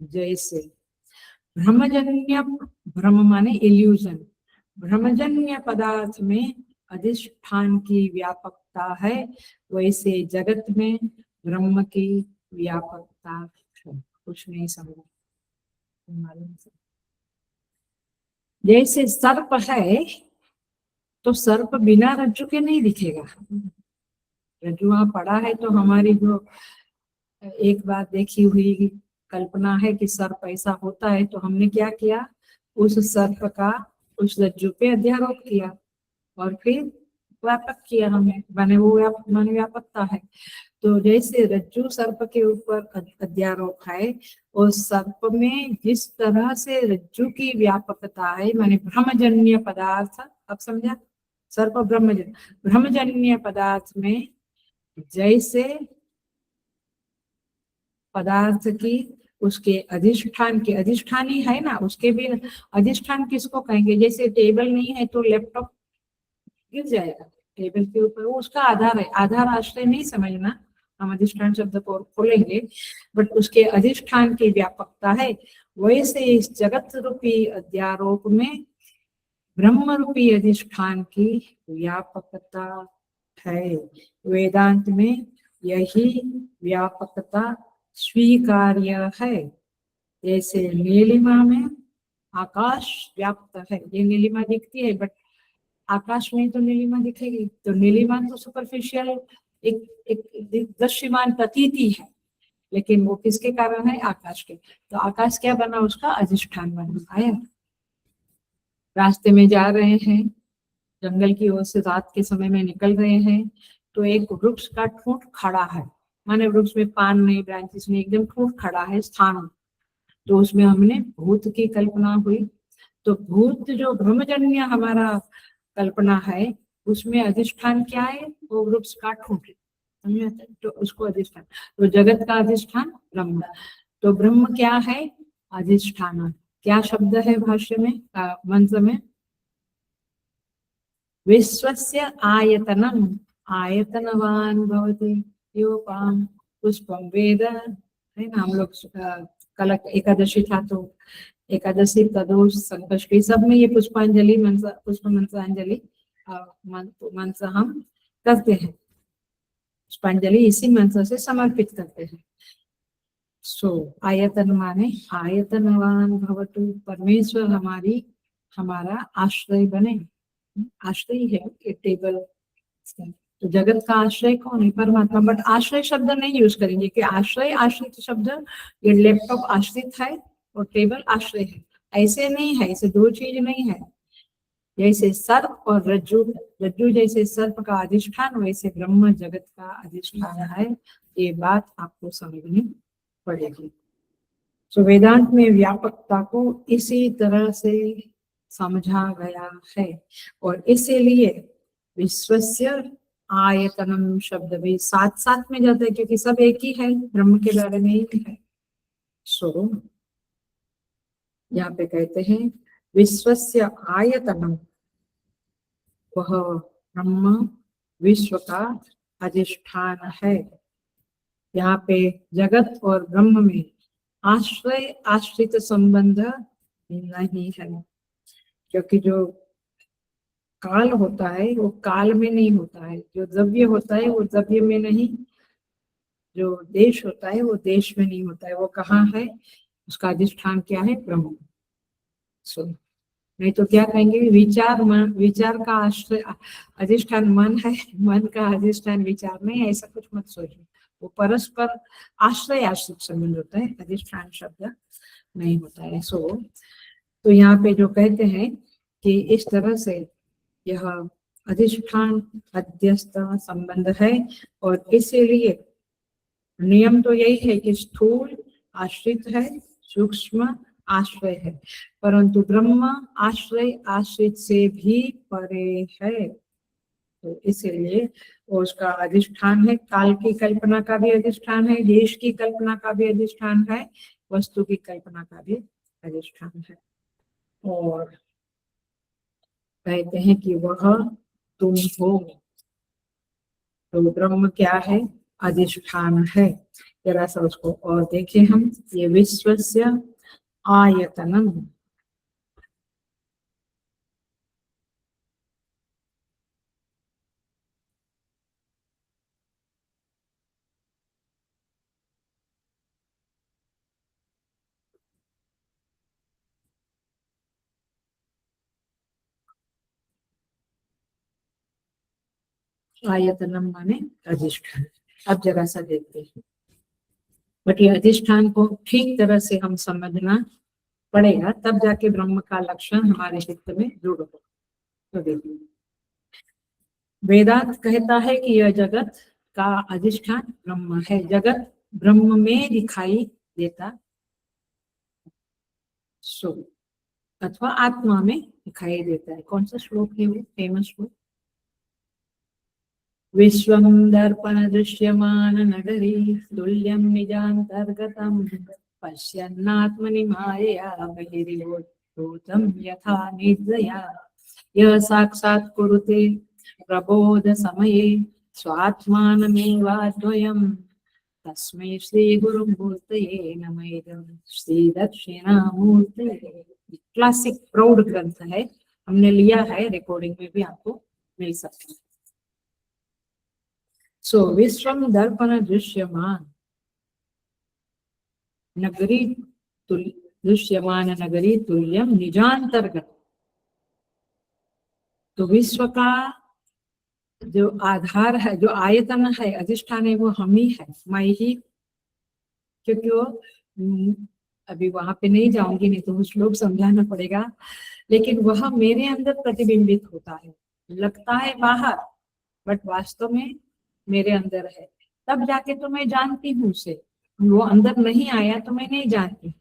जैसे भ्रमजन्य, भ्रम माने इल्यूजन, भ्रमजन्य पदार्थ में अधिष्ठान की व्यापकता है, वैसे जगत में ब्रह्म की व्यापकता है। कुछ नहीं समझ, जैसे सर्प है, तो सर्प बिना रज्जु के नहीं दिखेगा। रज्जु वहां पड़ा है, तो हमारी जो एक बार देखी हुई कल्पना है कि सर्प ऐसा होता है, तो हमने क्या किया, उस सर्प का उस रज्जु पे अध्यारोप किया और फिर व्यापक किया हमें, माने वो माने व्यापकता है। तो जैसे रज्जु सर्प के ऊपर अध्यारोप है, उस सर्प में जिस तरह से रज्जु की व्यापकता है, माने भ्रमजन्य पदार्थ, अब समझा, सर्प ब्रह्मजन्य, भ्रमजन्य पदार्थ में जैसे पदार्थ की उसके अधिष्ठान के, अधिष्ठानी है ना, उसके भी अधिष्ठान किसको कहेंगे? जैसे टेबल नहीं है तो लैपटॉप गिर जाएगा, टेबल के ऊपर वो उसका आधार है। आधार आश्रय नहीं समझना, हम अधिष्ठान शब्द को खोलेंगे, बट उसके अधिष्ठान की व्यापकता है। वैसे इस जगत रूपी अध्यारोप में ब्रह्म रूपी अधिष्ठान की व्यापकता है। वेदांत में यही व्यापकता स्वीकार्य है। जैसे नीलिमा में आकाश व्याप्त है, ये नीलिमा दिखती है, बट आकाश में तो नीलिमा दिखेगी। तो नीलिमा तो सुपरफिशियल एक एक दृश्यमान प्रतीति है, लेकिन वो किसके कारण है? आकाश के। तो आकाश क्या बना? उसका अधिष्ठान बना। आया, रास्ते में जा रहे हैं, जंगल की ओर से रात के समय में निकल रहे हैं, तो एक वृक्ष का ठूंठ खड़ा है, माने वृक्ष में पान नहीं, ब्रांचेस नहीं, एकदम ठूंठ खड़ा है स्थान। तो उसमें हमने भूत की कल्पना हुई। तो भूत जो भ्रमजन्य हमारा कल्पना है, उसमें अधिष्ठान क्या है? वो वृक्ष का ठूंठ, तो उसको अधिष्ठान, तो जगत का अधिष्ठान ब्रह्म। तो ब्रह्म क्या है? अधिष्ठान। क्या शब्द है भाष्य में, मंत्र में? विश्वस्य आयतनम, आयतनवान भवति योपाम पुष्पम वेद, है ना। हम लोग कल एकादशी था, तो एकादशी प्रदोष संकष्टी सब में ये पुष्पांजलि मंत्र, पुष्प मंत्रांजलि मंत्र हम करते हैं, पुष्पांजलि इसी मंत्र से समर्पित करते हैं। सो आयतन माने आयतनवान भवतु, परमेश्वर हमारा आश्रय बने। आश्रय है कि टेबल, तो जगत का आश्रय कौन है? परमात्मा। बट आश्रय शब्द नहीं यूज करेंगे कि आश्रय आश्रित शब्द, ये लैपटॉप आश्रित है और टेबल आश्रय है, ऐसे नहीं है, ऐसे दो चीज नहीं है। जैसे सर्प और रज्जु, रज्जु जैसे सर्प का अधिष्ठान, वैसे ब्रह्म जगत का अधिष्ठान है। ये बात आपको समझनी पड़ेगी। तो वेदांत में व्यापकता को इसी तरह से समझा गया है, और इसीलिए विश्वस्य आयतनम शब्द भी साथ साथ में जाता है, क्योंकि सब एक ही है, ब्रह्म के बारे में ही है। सो यहाँ पे कहते हैं विश्वस्य आयतनम, वह ब्रह्म विश्व का अधिष्ठान है। यहाँ पे जगत और ब्रह्म में आश्रय आश्रित संबंध नहीं है, क्योंकि जो काल होता है वो काल में नहीं होता है, जो द्रव्य होता है वो द्रव्य में नहीं, जो देश होता है वो देश में नहीं होता है। वो कहाँ है? उसका अधिष्ठान क्या है? ब्रह्म। सो नहीं तो क्या कहेंगे, विचार मन, विचार का आश्रय अधिष्ठान मन है, मन का अधिष्ठान विचार नहीं, ऐसा कुछ मत सोचिए। वो परस्पर आश्रय आश्रित संबंध होता है, अधिष्ठान शब्द नहीं होता है। सो तो यहाँ पे जो कहते हैं कि इस तरह से यह अधिष्ठान अध्यस्त संबंध है, और इसीलिए नियम तो यही है कि स्थूल आश्रित है, सूक्ष्म आश्रय है, परंतु ब्रह्म आश्रय आश्रित से भी परे है। तो इसीलिए उसका अधिष्ठान है, काल की कल्पना का भी अधिष्ठान है, देश की कल्पना का भी अधिष्ठान है, वस्तु की कल्पना का भी अधिष्ठान है। और कहते हैं कि वह तुम हो, तो ब्रह्म क्या है? अधिष्ठान है। जरा सा उसको और देखें हम, ये विश्वस्य आयतनम, आयतनम माने अधिष्ठान। अब जरा सा देखते हैं, बट ये अधिष्ठान को ठीक तरह से हम समझना पड़ेगा, तब जाके ब्रह्म का लक्षण हमारे चित्त में जुड़ हो। तो देखिए, वेदांत कहता है कि यह जगत का अधिष्ठान ब्रह्म है, जगत ब्रह्म में दिखाई देता सो, अथवा आत्मा में दिखाई देता है। कौन सा श्लोक है वो फेमस श्लोक? विश्वं दर्पण दृश्यमान नगरी तुल्यं निजान्तर्गतं पश्यन्नात्मनि मायया बहिर्भूतं यथा निद्रया यः साक्षात् कुरुते प्रबोध समये स्वात्मानमेवाद्वयम् तस्मै श्री गुरुमूर्तये नमः। इदं श्री दक्षिणामूर्तये। क्लासिक प्रौढ़ ग्रंथ है, हमने लिया है, रिकॉर्डिंग में भी आपको मिल सकता है। सो विश्वम दर्पण दृश्यमान नगरी दृश्यमान नगरी तुल्यम निजांतर्गत। तो विश्व का जो आधार है, जो आयतन है, अधिष्ठान है, वो हम ही है, मैं ही। क्योंकि वो अभी वहां पे नहीं जाऊंगी, नहीं तो कुछ लोग समझाना पड़ेगा, लेकिन वह मेरे अंदर प्रतिबिंबित होता है, लगता है बाहर बट वास्तव में मेरे अंदर है, तब जाके तो मैं जानती हूँ उसे। वो अंदर नहीं आया तो मैं नहीं जानती।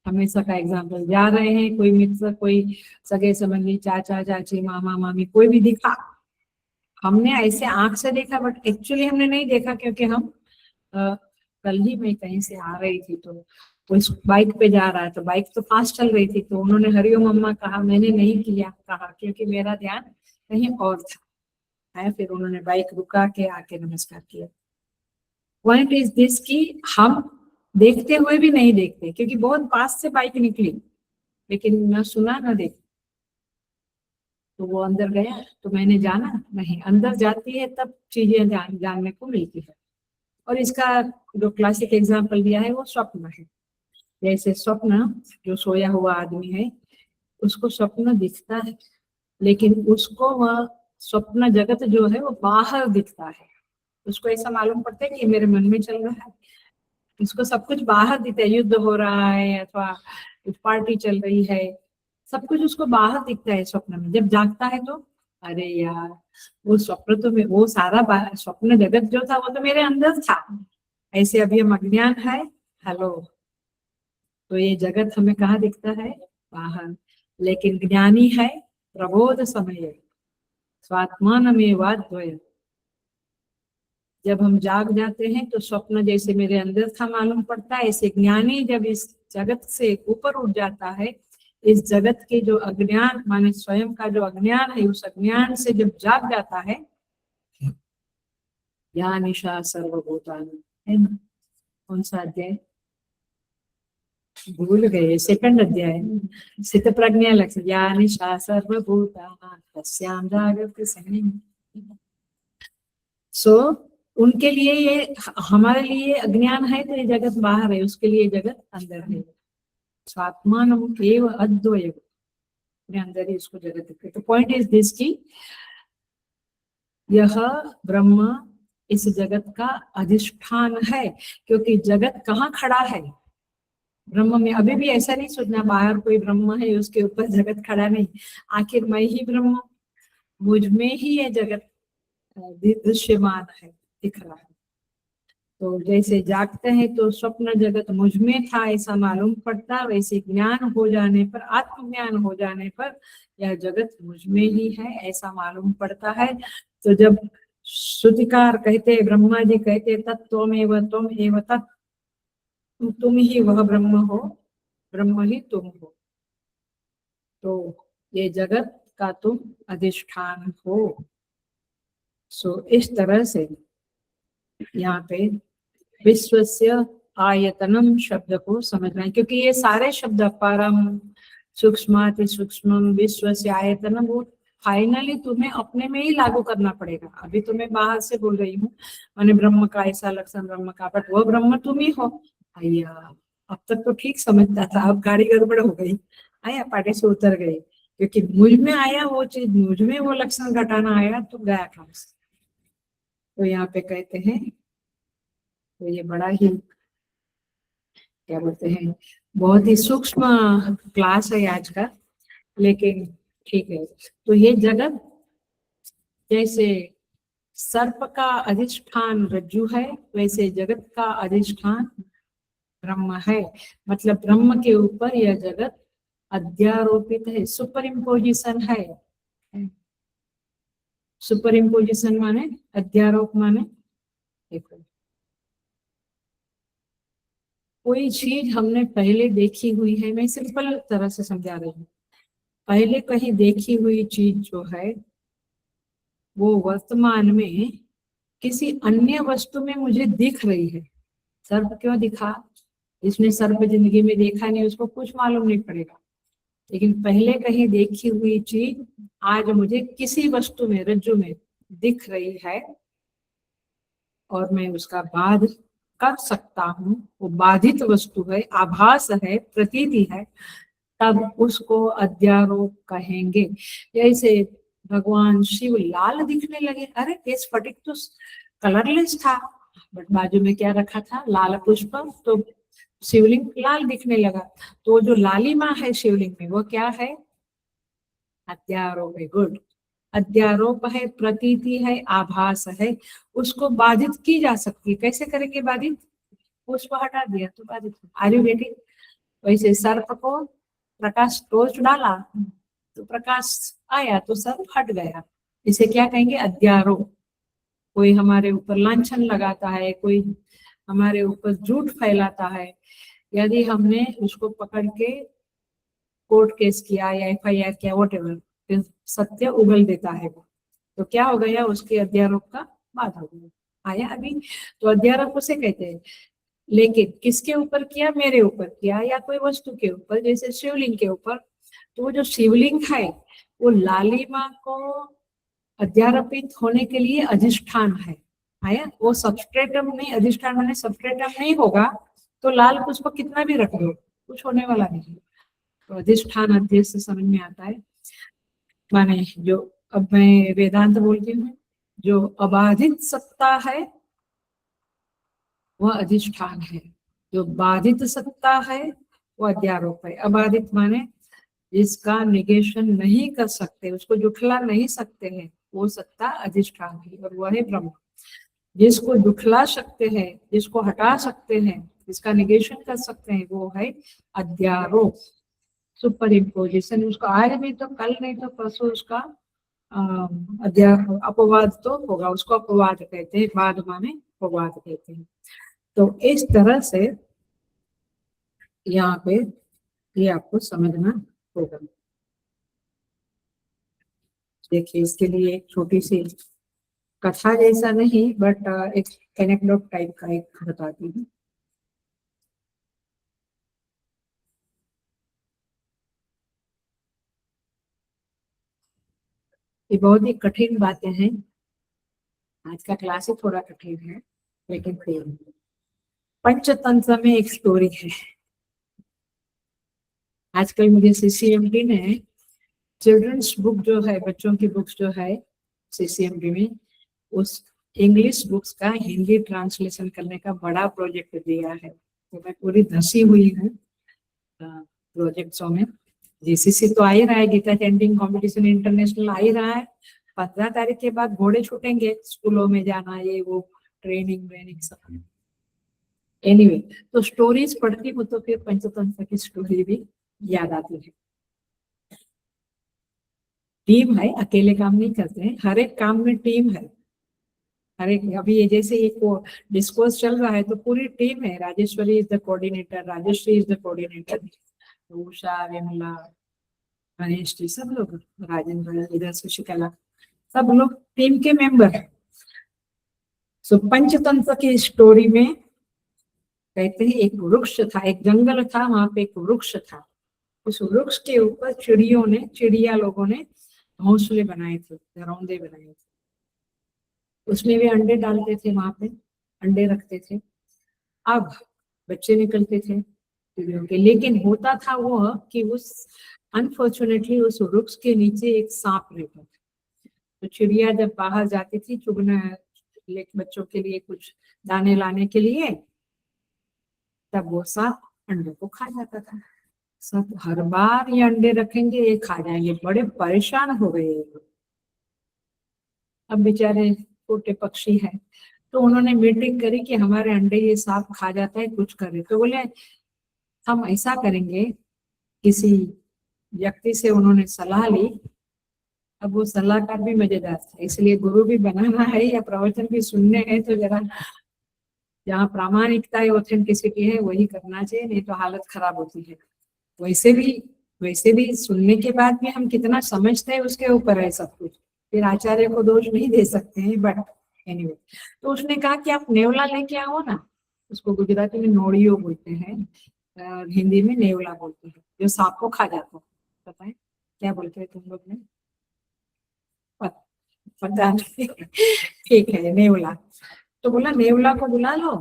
हमेशा का एग्जाम्पल, जा रहे हैं, कोई मित्र, कोई सगे संबंधी, चाचा चाची, मामा मामी, कोई भी दिखा, हमने ऐसे आंख से देखा बट एक्चुअली हमने नहीं देखा, क्योंकि हम कल ही मैं कहीं से आ रही थी, तो वो इस बाइक पे जा रहा है, तो बाइक तो फास्ट चल रही थी, तो उन्होंने हरिओम अम्मा कहा, मैंने नहीं किया कहा, क्योंकि मेरा ध्यान कहीं और था है। फिर उन्होंने बाइक रुका के आके नमस्कार किया। पॉइंट इज दिस कि हम देखते हुए भी नहीं देखते, क्योंकि बहुत पास से बाइक निकली, लेकिन न सुना न देखा। तो वो अंदर गया तो मैंने जाना नहीं, अंदर जाती है तब चीजें जानने को मिलती है। और इसका जो क्लासिक एग्जाम्पल दिया है वो स्वप्न है। जैसे स्वप्न, जो सोया हुआ आदमी है उसको स्वप्न दिखता है, लेकिन उसको वह स्वप्न जगत जो है वो बाहर दिखता है। उसको ऐसा मालूम पड़ता है कि मेरे मन में चल रहा है, उसको सब कुछ बाहर दिखता है, युद्ध हो रहा है अथवा कुछ पार्टी चल रही है, सब कुछ उसको बाहर दिखता है स्वप्न में। जब जागता है तो अरे यार वो स्वप्न तो वो सारा स्वप्न जगत जो था वो तो मेरे अंदर था। ऐसे अभी हम अज्ञान है, हेलो, तो ये जगत हमें कहाँ दिखता है? बाहर। लेकिन ज्ञानी है प्रबोध समय स्वात्मान में वाद्वय, जब हम जाग जाते हैं तो स्वप्न जैसे मेरे अंदर था मालूम पड़ता है, ऐसे ज्ञानी जब इस जगत से ऊपर उठ जाता है, इस जगत के जो अज्ञान माने स्वयं का जो अज्ञान है, उस अज्ञान से जब जाग जाता है, या निशा सर्वभूतानि, है ना? कौन सा अध्याय भूल गए? सेकंड अध्याय, स्थित प्रज्ञा लक्ष्य, या निशा सर्वभूतानि तस्यां जागृति संयमी। सो उनके लिए ये, हमारे लिए अज्ञान है तो ये जगत बाहर है, उसके लिए जगत अंदर है। स्वात्मान एव अद्वय, अपने अंदर ही इसको जगत दिखते। तो पॉइंट इज दिस की यह ब्रह्म इस जगत का अधिष्ठान है, क्योंकि जगत कहाँ खड़ा है? ब्रह्म में। अभी भी ऐसा नहीं सोचना बाहर कोई ब्रह्म है उसके ऊपर जगत खड़ा नहीं, आखिर मैं ही ब्रह्म, मुझ में ही ये जगत दृश्यमान है, दिख रहा है। तो जैसे जागते हैं तो स्वप्न जगत मुझ में था ऐसा मालूम पड़ता, वैसे ज्ञान हो जाने पर, आत्मज्ञान हो जाने पर यह जगत मुझ में ही है ऐसा मालूम पड़ता है। तो जब श्रुतिकार कहते, ब्रह्मा जी कहते तत्त्वमेव त्वम एव तत्, तुम ही वह ब्रह्म हो, ब्रह्म ही तुम हो, तो ये जगत का तुम अधिष्ठान हो। सो इस तरह से यहाँ पे विश्वस्य आयतनम शब्द को समझना है, क्योंकि ये सारे शब्द परम, सूक्ष्माति सूक्ष्मम, विश्वस्य आयतनम, वो फाइनली तुम्हें अपने में ही लागू करना पड़ेगा। अभी तो मैं बाहर से बोल रही हूँ, मैंने ब्रह्म का ऐसा लक्षण, ब्रह्म का, बट वो ब्रह्म तुम ही हो। आया, अब तक तो ठीक समझता था, अब गाड़ी गड़बड़ हो गई, आया पाटे से उतर गई, क्योंकि मुझ में आया वो चीज, मुझ में वो लक्षण घटाना आया तो गया काम से। तो यहाँ पे कहते हैं, तो ये बड़ा ही क्या बोलते हैं, बहुत ही सूक्ष्म क्लास है आज का, लेकिन ठीक है। तो ये जगत जैसे सर्प का अधिष्ठान रज्जु है, वैसे जगत का अधिष्ठान ब्रह्म है। मतलब ब्रह्म के ऊपर यह जगत अध्यारोपित है, सुपर इम्पोजिशन है। सुपर इम्पोजिशन माने अध्यारोप, माने देखो कोई चीज हमने पहले देखी हुई है, मैं सिंपल तरह से समझा रही हूँ, पहले कहीं देखी हुई चीज जो है वो वर्तमान में किसी अन्य वस्तु में मुझे दिख रही है। सर्प क्यों दिखा? जिसने सर्प जिंदगी में देखा नहीं उसको कुछ मालूम नहीं पड़ेगा, लेकिन पहले कहीं देखी हुई चीज आज मुझे किसी वस्तु में, रज्जु में दिख रही है और मैं उसका बाध कर सकता हूँ। वो बाधित वस्तु है, आभास है, प्रतीति है, तब उसको अध्यारोप कहेंगे। जैसे भगवान शिव लाल दिखने लगे, अरे ये स्फटिक तो कलरलेस था, बट बाजू में क्या रखा था? लाल पुष्प, तो शिवलिंग लाल दिखने लगा। तो जो लालिमा है शिवलिंग में वो क्या है? अध्यारोप है। गुड, अध्यारोप है, प्रतीति है, आभास है, उसको बाधित की जा सकती है। कैसे करेंगे बाधित? पुष्प हटा दिया तो बाधित। Are you getting? वैसे सर्प को प्रकाश टॉर्च डाला तो प्रकाश आया तो सर्प हट गया। इसे क्या कहेंगे? अध्यारोप। कोई हमारे ऊपर लांछन लगाता है, कोई हमारे ऊपर झूठ फैलाता है, यदि हमने उसको पकड़ के कोर्ट केस किया या FIR किया, वॉटेवर, फिर सत्य उगल देता है वो, तो क्या हो गया? उसके अध्यारोप का बात हो गया। आया अभी? तो अध्यारोप उसे कहते हैं। लेकिन किसके ऊपर किया? मेरे ऊपर किया या कोई वस्तु के ऊपर, जैसे शिवलिंग के ऊपर तो वो जो शिवलिंग है वो लालिमा को अध्यारोपित होने के लिए अधिष्ठान है वो सबस्ट्रेटम नहीं, अधिष्ठान माने सबस्ट्रेटम नहीं होगा तो लाल पुष्प कितना भी रख दो कुछ होने वाला नहीं। तो अधिष्ठान अध्यक्ष से समझ में आता है, माने जो अब मैं वेदांत बोलती हूँ, जो अबाधित सत्ता है वह अधिष्ठान है, जो बाधित सत्ता है वह अध्यारोप है। अबाधित माने जिसका निगेशन नहीं कर सकते, उसको जुठला नहीं सकते हैं, वो सत्ता अधिष्ठान है और वह है ब्रह्म। जिसको जुठला सकते हैं, जिसको हटा सकते हैं, जिसका निगेशन कर सकते हैं, वो है अध्यारोप, सुपर इम्पोजिशन। उसको आज नहीं तो कल नहीं तो परसों उसका अपवाद तो होगा, उसको अपवाद कहते हैं, बाद माने अपवाद कहते हैं। तो इस तरह से यहाँ पे ये आपको समझना होगा। देखिए इसके लिए एक छोटी सी कथा जैसा नहीं बट एक एनेक्डोट टाइप का एक बताती हूँ। ये बहुत ही कठिन बातें हैं, आज का क्लास ही थोड़ा कठिन है लेकिन फिर पंचतंत्र में एक स्टोरी है। आजकल मुझे सीसीएमडी ने चिल्ड्रंस बुक जो है, बच्चों की बुक्स जो है सीसीएमडी में, उस इंग्लिश बुक्स का हिंदी ट्रांसलेशन करने का बड़ा प्रोजेक्ट दिया है। तो मैं पूरी धसी हुई हूँ प्रोजेक्ट्सों में। जीसीसी तो आ ही रहा है, गीता चैंटिंग कंपटीशन इंटरनेशनल आ ही रहा है। 15 तारीख के बाद घोड़े छूटेंगे, स्कूलों में जाना, ये वो ट्रेनिंग व्रेनिंग सब। एनीवे तो स्टोरीज पढ़ती हूँ तो फिर पंचतंत्र की स्टोरी भी याद आती है। टीम है, अकेले काम नहीं करते हैं, हर एक काम में टीम है। हर एक, अभी ये जैसे एक वो डिस्कोर्स चल रहा है तो पूरी टीम है। Rajeshwari is the coordinator, Rajshri is the coordinator, Usha, Vimala, Ganesh ji, सब लोग, राजेंद्र, इधर शशिकला, सब लोग टीम के मेंबर हैं। सो पंचतंत्र की स्टोरी में कहते हैं एक वृक्ष था, एक जंगल था, वहां पे एक वृक्ष था। उस वृक्ष के ऊपर चिड़िया लोगों ने घोंसले बनाए थे, घरौंदे बनाए थे। उसमें भी अंडे डालते थे, वहां पे अंडे रखते थे। अब बच्चे निकलते थे चिड़ियों के, लेकिन होता था वो कि उस अनफॉर्चुनेटली उस वृक्ष के नीचे एक सांप रहता था। तो चिड़िया जब बाहर जाती थी चुगने बच्चों के लिए कुछ दाने लाने के लिए, तब वो सांप अंडे को खा जाता था। सब हर बार ये अंडे रखेंगे, ये खा जाएंगे, बड़े परेशान हो गए। अब बेचारे छोटे पक्षी हैं, तो उन्होंने मीटिंग करी कि हमारे अंडे ये सांप खा जाता है, कुछ करे। तो बोले हम ऐसा करेंगे, किसी व्यक्ति से उन्होंने सलाह ली। अब वो सलाहकार भी मजेदार था, इसलिए गुरु भी बनाना है या प्रवचन भी सुनने हैं तो जरा जहाँ प्रामाणिकता है, ऑथेंटिसिटी है, वही करना चाहिए, नहीं तो हालत खराब होती है। वैसे भी सुनने के बाद भी हम कितना समझते हैं उसके ऊपर है सब कुछ, फिर आचार्य को दोष नहीं दे सकते हैं। बट एनीवे, तो उसने कहा कि आप नेवला लेके आओ ना, उसको गुजराती में नोड़ियो बोलते हैं, हिंदी में नेवला बोलते हैं, जो सांप को खा जाता है। पता है क्या बोलते हैं तुम लोग ने? पता नहीं। ठीक है, नेवला। तो बोला नेवला को बुला लो।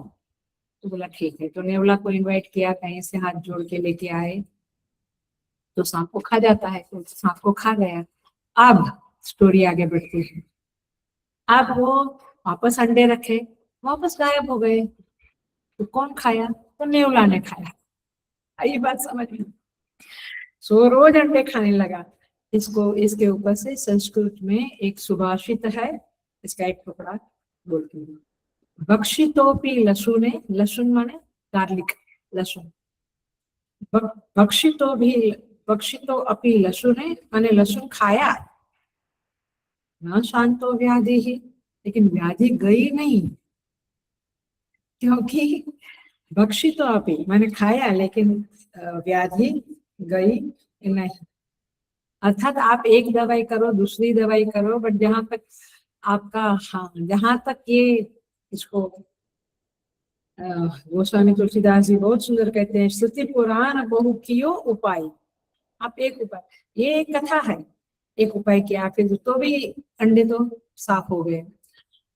तो बोला ठीक है, तो नेवला को इनवाइट किया, कहीं से हाथ जोड़ के लेके आए, तो सांप को खा जाता है, तो सांप को खा गया। अब स्टोरी आगे बढ़ती है। अब वो वापस अंडे रखे, वापस गायब हो गए। तो कौन खाया? तो नेवला ने खाया। ये बात समझ में? सो रोज अंडे खाने लगा। इसके ऊपर से संस्कृत में एक सुभाषित है, इसका एक टुकड़ा बोलती हूँ। भक्षितोपि लसुने, लसुन माने गार्लिक, लसुन। भक्षितो अपि लसुने माने लसुन खाया, न शांतो व्याधि ही, लेकिन व्याधि गई नहीं, क्योंकि भक्षितो अपि माने खाया लेकिन व्याधि गई नहीं। अर्थात आप एक दवाई करो, दूसरी दवाई करो, बट जहां तक आपका, हाँ, जहां तक ये, इसको गोस्वामी तुलसीदास जी बहुत सुंदर कहते हैं, श्रुति पुराण बहु कियो उपाय। आप एक उपाय, ये एक कथा है, एक उपाय किया फिर तो भी अंडे तो साफ हो गए।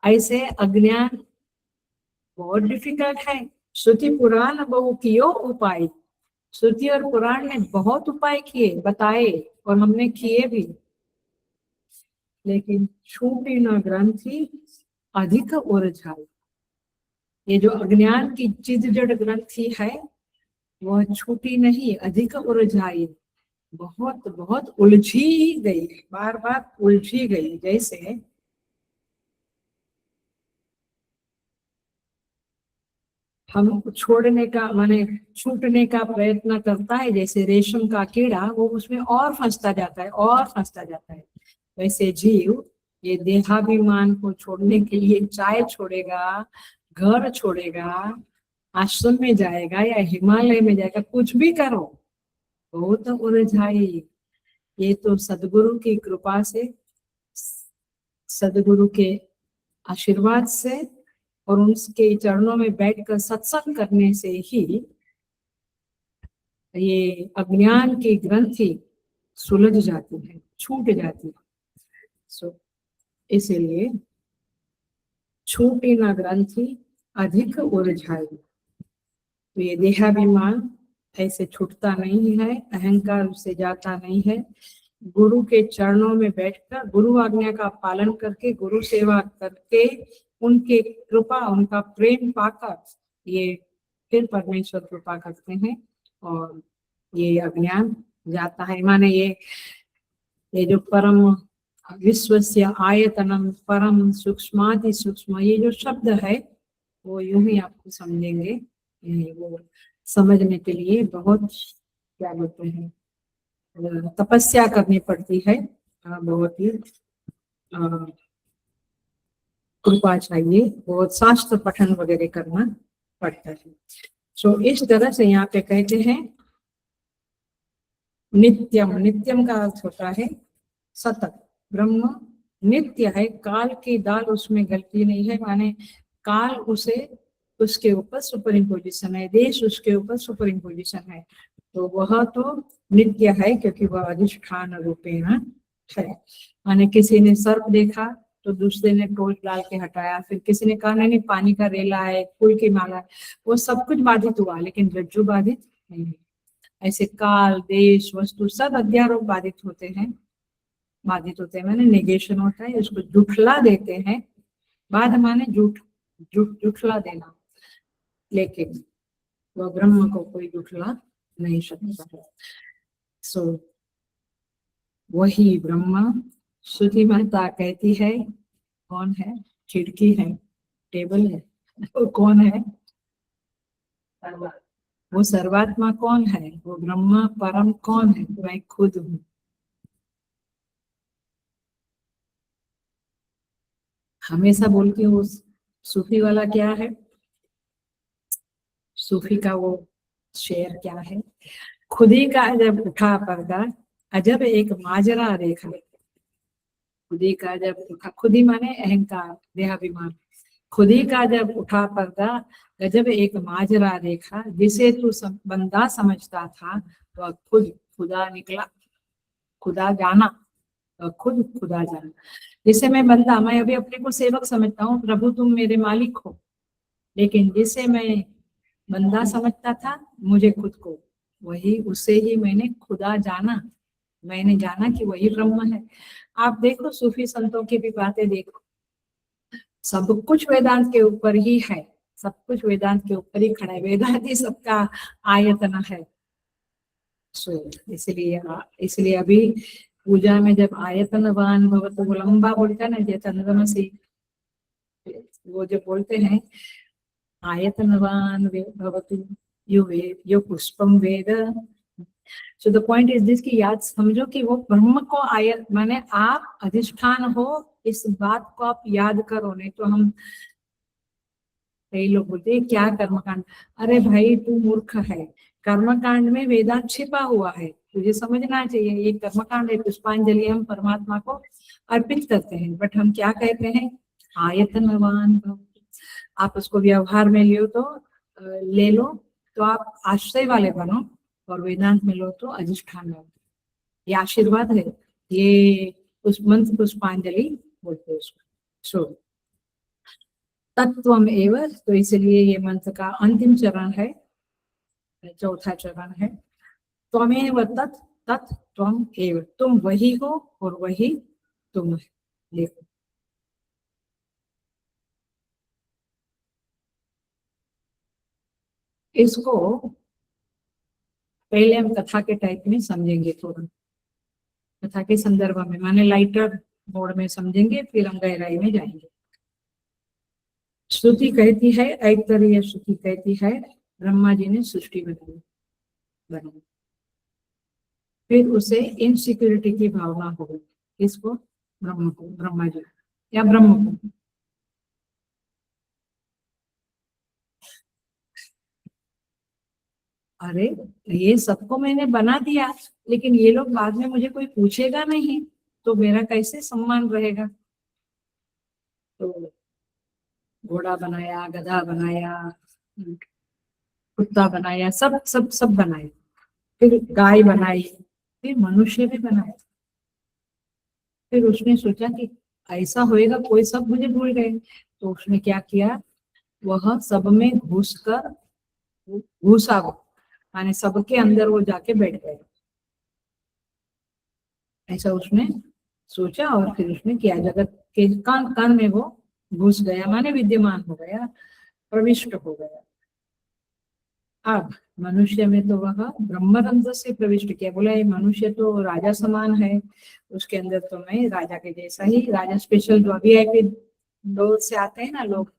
ऐसे अज्ञान बहुत डिफिकल्ट है। श्रुति पुराण बहु कियो उपाय, श्रुति और पुराण ने बहुत उपाय किए बताए और हमने किए भी, लेकिन छूटी न ग्रंथि अधिक उलझाई। ये जो अज्ञान की चिद जड़ ग्रंथि है वह छूटी नहीं, अधिक उलझाई, बहुत बहुत उलझी गई, बार बार उलझी गई। जैसे हम छोड़ने का माने छूटने का प्रयत्न करता है, जैसे रेशम का कीड़ा वो उसमें और फंसता जाता है और फंसता जाता है, वैसे जीव ये देहाभिमान को छोड़ने के लिए चाय छोड़ेगा, घर छोड़ेगा, आश्रम में जाएगा या हिमालय में जाएगा, कुछ भी करो बहुत उलझाई। ये तो सदगुरु की कृपा से, सदगुरु के आशीर्वाद से और उनके चरणों में बैठकर सत्संग करने से ही ये अज्ञान की ग्रंथि सुलझ जाती है, छूट जाती है। सो इसीलिए छूटी न ग्रंथि अधिक उलझाई। तो ये देहाभिमान ऐसे छूटता नहीं है, अहंकार उससे जाता नहीं है। गुरु के चरणों में बैठकर गुरु आज्ञा का पालन करके गुरु सेवा करके उनके कृपा उनका प्रेम पाकर ये फिर परमेश्वर कृपा करते हैं और ये अज्ञान जाता है। माने ये जो परम विश्वस्य आयतनम परम सूक्ष्माति सूक्ष्म, ये जो शब्द है वो यूं ही आपको समझेंगे, वो समझने के लिए बहुत क्या बोलते हैं तपस्या करनी पड़ती है, बहुत ही कृपा चाहिए, बहुत शास्त्र पठन वगैरह करना पड़ता है। सो इस तरह से यहाँ पे कहते हैं नित्यम, नित्यम का अर्थ होता है सतत। ब्रह्म नित्य है, काल की दाल उसमें गलती नहीं है, माने काल उसे उसके ऊपर सुपर इम्पोजिशन है, देश उसके ऊपर सुपर इम्पोजिशन है, तो वह तो नित्य है क्योंकि वह अधिष्ठान रूपेण है। माने किसी ने सर्प देखा तो दूसरे ने टोल डाल के हटाया, फिर किसी ने कहा नहीं पानी का रेला है, फूल की माला है, वो सब कुछ बाधित हुआ लेकिन रज्जु बाधित नहीं। ऐसे काल देश वस्तु सब अध्यारोप बाधित होते हैं, बाधित होते हैं माने नेगेशन होता है, उसको जुठला देते हैं। बाध माने जुठला देना, लेकिन वह ब्रह्म को कोई जुठला नहीं सकता है। सो वही ब्रह्म, श्रुति महता कहती है कौन है, खिड़की है, टेबल है, वो कौन है, वो सर्वात्मा कौन है, वो ब्रह्म परम कौन है, मैं खुद हूँ। हमेशा बोलती हूँ सूफी वाला क्या है, सूफी का वो शेर क्या है, खुदी का जब उठा पर्दा अजब एक माजरा देखा। खुदी का जब उठा, खुदी माने अहंकार देहाभिमान, खुदी का जब उठा पर्दा गजब एक माजरा देखा, जिसे तू बंदा समझता था वह खुद खुदा निकला। खुदा जाना, खुद खुदा जाना। जिसे मैं बंदा, मैं अभी अपने को सेवक समझता हूँ, प्रभु तुम मेरे मालिक हो, लेकिन जिसे मैं बंदा समझता था मुझे खुद को, वही उसे ही मैंने खुदा जाना। मैंने जाना कि वही ब्रह्म है। आप देखो सूफी संतों की भी बातें देखो, सब कुछ वेदांत के ऊपर ही है, सब कुछ वेदांत के ऊपर ही खड़ा है, वेदांत ही सबका आयतन है। इसलिए अभी पूजा में जब आयतनवान भवतु, वो लंबा बोलता है ना, जय चंद्रमा से वो जो बोलते हैं आयतनवान भवतु यो पुष्पम वेद। So the point is this कि याद समझो कि वो ब्रह्म को आयत माने आप अधिष्ठान हो, इस बात को आप याद करो। नहीं तो हम कई लोग बोलते हैं क्या कर्मकांड, अरे भाई तू मूर्ख है, कर्मकांड में वेदांत छिपा हुआ है, तुझे समझना चाहिए ये कर्मकांड है। पुष्पांजलि हम परमात्मा को अर्पित करते हैं, बट हम क्या कहते हैं आयतनवान। आप उसको व्यवहार में लियो तो ले लो तो आप आश्रय वाले बनो, और वेदांत में लो तो अधिष्ठान बनो। ये आशीर्वाद है, ये उस मंत्र पुष्पांजलि बोलते हैं उसको। सो तत्वम एव, तो इसलिए ये मंत्र का अंतिम चरण है, चौथा चरण है। त्वमेव तत्, तत् त्वम एव, तुम वही हो और वही तुम है। देखो इसको पहले हम कथा के टाइप में समझेंगे, थोड़ा कथा के संदर्भ में, माने लाइटर मोड में समझेंगे, फिर हम गहराई में जाएंगे। श्रुति कहती है, ऐतरेय श्रुति कहती है, ब्रह्मा जी ने सृष्टि बनाई, फिर उसे इनसिक्योरिटी की भावना हो गई। किसको? ब्रह्म को, ब्रह्मा जी या ब्रह्म को। अरे ये सबको मैंने बना दिया, लेकिन ये लोग बाद में मुझे कोई पूछेगा नहीं, तो मेरा कैसे सम्मान रहेगा? तो घोड़ा बनाया, गधा बनाया, कुत्ता बनाया, सब सब सब बनाया, फिर गाय बनाई, फिर मनुष्य भी बनाया। फिर उसने सोचा कि ऐसा होएगा, कोई सब मुझे भूल गए, तो उसने क्या किया, वह सब में घुसकर, घुसा वो, माने सबके अंदर वो जाके बैठ गए। ऐसा उसने सोचा और फिर उसने किया, जगत के कान कान में वो घुस गया, माने विद्यमान हो गया, प्रविष्ट हो गया। अब मनुष्य में तो वह ब्रह्मरंध्र से प्रविष्ट किया, बोला ये मनुष्य तो राजा समान है, उसके अंदर तो मैं राजा के जैसा ही, राजा स्पेशल जो VIP डोर से आते हैं ना लोग,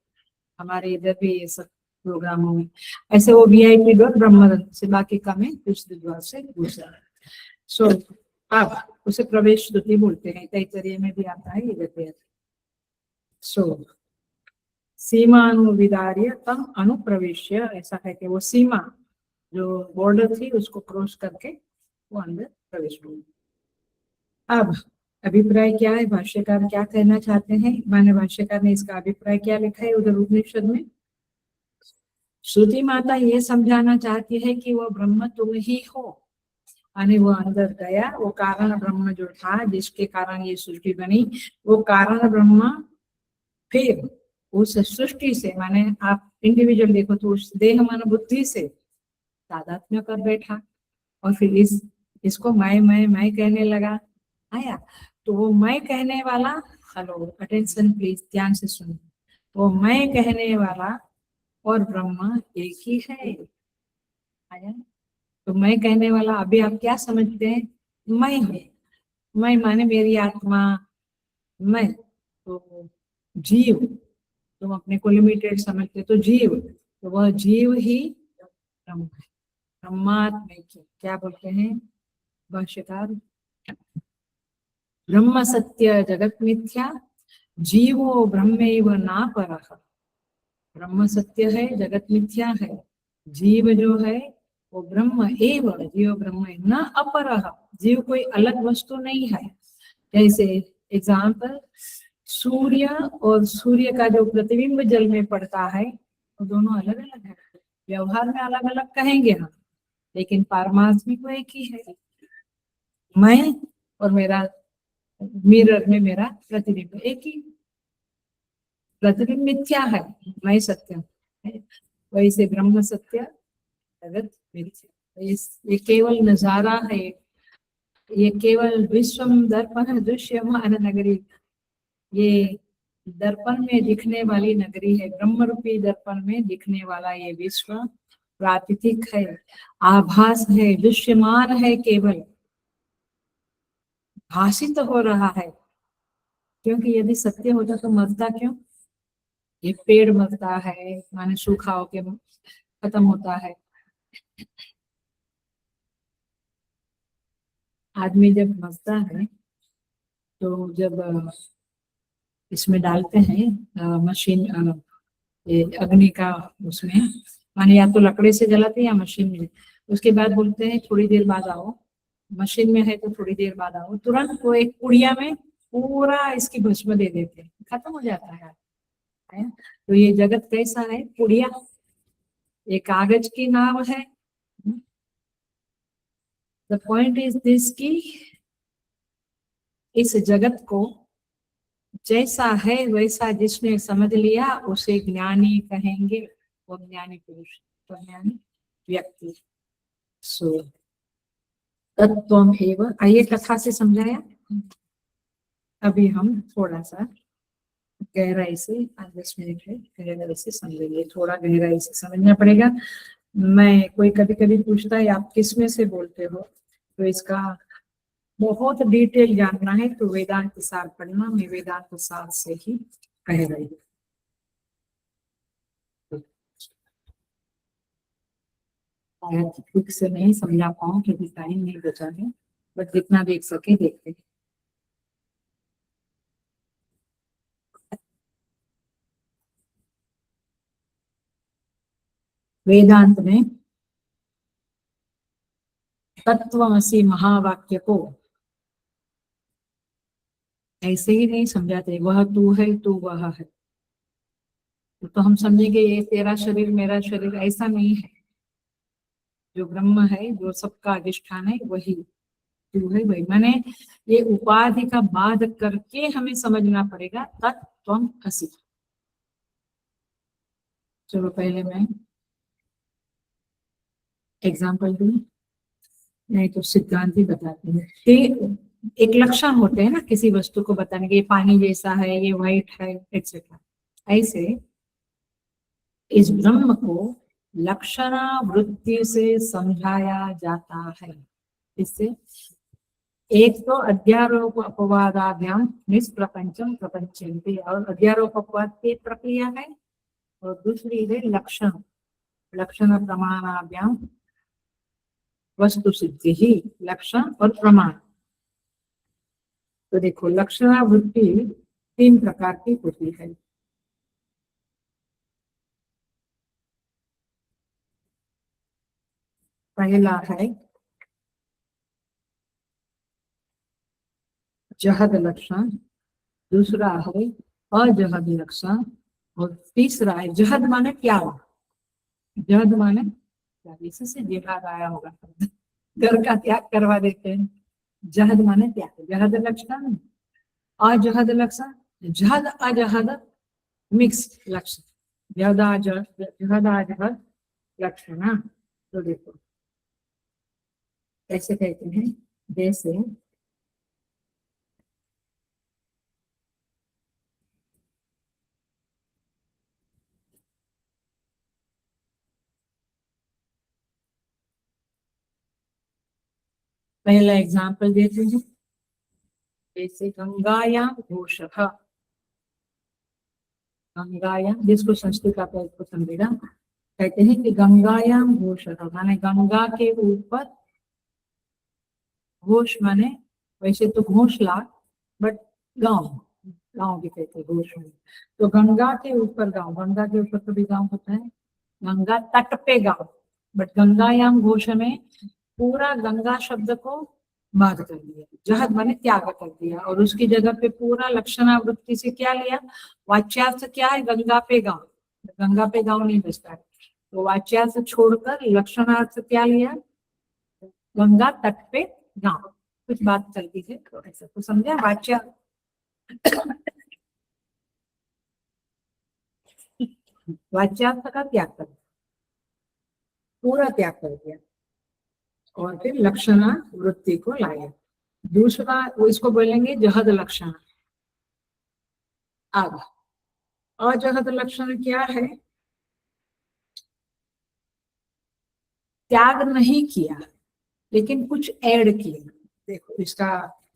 हमारे इधर भी ये सब प्रोग्रामों में, ऐसे वो VIP डोर ब्रह्मरंध्र से, बाकी का मैं दूसरे द्वार से घुसा। सो अब उसे प्रवेश स्तुति बोलते हैं, तैतरीय में भी आता है ये पे। सो सीमानुविदार्य तम अनुप्रवेश्य, ऐसा है कि वो सीमा जो बॉर्डर थी उसको क्रॉस करके वो अंदर प्रवेश हुई। अब अभिप्राय क्या है, भाष्यकार क्या कहना चाहते हैं, माने भाष्यकार ने इसका अभिप्राय क्या लिखा है उधर उपनिषद में। श्रुति माता ये समझाना चाहती है कि वो ब्रह्म तुम ही हो, यानी वो अंदर गया, वो कारण ब्रह्म जो था जिसके कारण ये सृष्टि बनी, वो कारण ब्रह्म फिर उस सृष्टि से, माने आप इंडिविजुअल देखो तो उस देह मन बुद्धि से तादात्म्य कर बैठा, और फिर इसको मैं कहने लगा, आया तो वो मैं कहने वाला, हेलो अटेंशन प्लीज, ध्यान से सुनो, वो मैं कहने वाला और ब्रह्मा एक ही है। आया, तो मैं कहने वाला अभी आप क्या समझते हैं, मैं हूँ, मैं माने मेरी आत्मा, मैं तो जीव, तुम अपने को लिमिटेड समझते तो जीव, तो वह जीव ही ब्रह्म है, ब्रह्मात्म क्या बोलते हैं भाष्यकार, ब्रह्म सत्य जगत मिथ्या, जीवो ब्रह्मैव ना परः। ब्रह्म सत्य है, जगत मिथ्या है, जीव जो है वो ब्रह्म एव, जीव ब्रह्म है, न अपरः, जीव कोई अलग वस्तु नहीं है। जैसे एग्जाम्पल, सूर्य और सूर्य का जो प्रतिबिंब जल में पड़ता है वो दोनों अलग अलग है, व्यवहार में अलग अलग कहेंगे हम, लेकिन पारमार्थिक वो एक ही है। मैं और मेरा मिरर में मेरा प्रतिबिंब एक ही, प्रतिबिंब मिथ्या है, मैं सत्य है, वैसे ब्रह्म सत्य जगत मिथ्या। ये केवल नजारा है, ये केवल विश्वम दर्पण दृश्यमान नगरी, ये दर्पण में दिखने वाली नगरी है, ब्रह्म रूपी दर्पण में दिखने वाला ये विश्व प्राकृतिक है, आभास है, दृश्यमान है, केवल भाषित हो रहा है। क्योंकि यदि सत्य होता तो मरता क्यों? ये पेड़ मरता है, माने सूखा होके खत्म होता है, आदमी जब मरता है तो जब इसमें डालते हैं मशीन, ये अग्नि का उसमें, माने या तो लकड़ी से जलाते हैं या मशीन में, उसके बाद बोलते हैं थोड़ी देर बाद आओ, मशीन में है तो थोड़ी देर बाद आओ, तुरंत वो एक पुड़िया में पूरा इसकी भस्म दे देते हैं, खत्म हो जाता है? तो ये जगत कैसा है, पुड़िया, ये कागज की नाव है। द पॉइंट इज दिस की इस जगत को जैसा है वैसा जिसने समझ लिया उसे ज्ञानी कहेंगे, वो ज्ञानी पुरुष, तो ज्ञानी व्यक्ति। सो तत्वम एवं, आइए कथा से समझाया। अभी हम थोड़ा सा गहराई से, 5-10 मिनट है, गहराई से समझेंगे, थोड़ा गहराई से समझना पड़ेगा। मैं कोई कभी कभी पूछता है आप किस में से बोलते हो, तो इसका बहुत डिटेल जानना है तो वेदांत सार पढ़ना, मैं वेदांत सार से ही कह रही हूँ। ठीक से नहीं समझा पाऊँ क्योंकि टाइम नहीं बचा है, बट जितना देख सके देखते हैं। वेदांत में तत्वमसि महावाक्य को ऐसे ही नहीं समझाते, वह तू है तू वह है, तो हम समझेंगे ये तेरा शरीर मेरा शरीर, ऐसा नहीं है। जो ब्रह्म है, जो सबका अधिष्ठान है, वही तू है वही, माने ये उपाधि का बाध करके हमें समझना पड़ेगा तत्त्वम असि। चलो पहले मैं एग्जाम्पल दूं, नहीं तो सिद्धांत ही बताते हैं कि एक लक्षण होते हैं ना किसी वस्तु को बताने के, ये पानी जैसा है, ये व्हाइट है, एक्सेट्रा। ऐसे इस ब्रह्म को लक्षणा वृत्ति से समझाया जाता है। इससे एक तो अध्यारोप अपवादाभ्याम निष्प्रपंचम प्रपंचन्ते, और अध्यारोप अपवाद की प्रक्रिया है, और दूसरी है लक्षण, लक्षण प्रमाणाभ्याम वस्तु सिद्धि ही, लक्षण और प्रमाण। तो देखो लक्षणावृत्ति 3 प्रकार की होती है। पहला है जहद लक्षण, दूसरा है अजहद लक्षण, और तीसरा है जहद माने त्याग। जहद माने त्याग, इससे जिहाद आया होगा, घर का त्याग करवा देते हैं। जहद माने त्याग, जहद लक्षण, अजहद लक्षण, जहद अजहद मिक्स लक्षण, जहद अजहद लक्षण। हाँ, तो देखो ऐसे कहते हैं, जैसे पहला एग्जाम्पल देते हैं, जैसे गंगायाम घोषः, गंगायाम, जिसको संस्कृत आता है उसको समझेगा। कहते हैं कि गंगायाम घोषः माने गंगा के ऊपर, घोष माने वैसे तो घोषला, बट गांव, गांव भी कहते हैं घोष में। तो गंगा के ऊपर गांव, गंगा के ऊपर तो भी गांव होता है, गंगा तट पे गांव, बट गंगायाम घोष में पूरा गंगा शब्द को बाध कर दिया, जहद माने त्याग कर दिया, और उसकी जगह पे पूरा लक्षणावृत्ति से क्या लिया, वाच्यार्थ क्या है, गंगा पे गांव, गंगा पे गांव नहीं बचता है, तो वाच्यार्थ छोड़कर लक्षणार्थ क्या लिया, गंगा तट पे गांव। कुछ बात चलती है तो ऐसा तो समझा, वाच्या वाच्यार्थ का त्याग कर, पूरा त्याग कर दिया, और फिर लक्षणा वृत्ति को लाया। दूसरा वो इसको बोलेंगे जहद लक्षण। आगे अजहद लक्षण क्या है, त्याग नहीं किया लेकिन कुछ ऐड किया। देखो इसका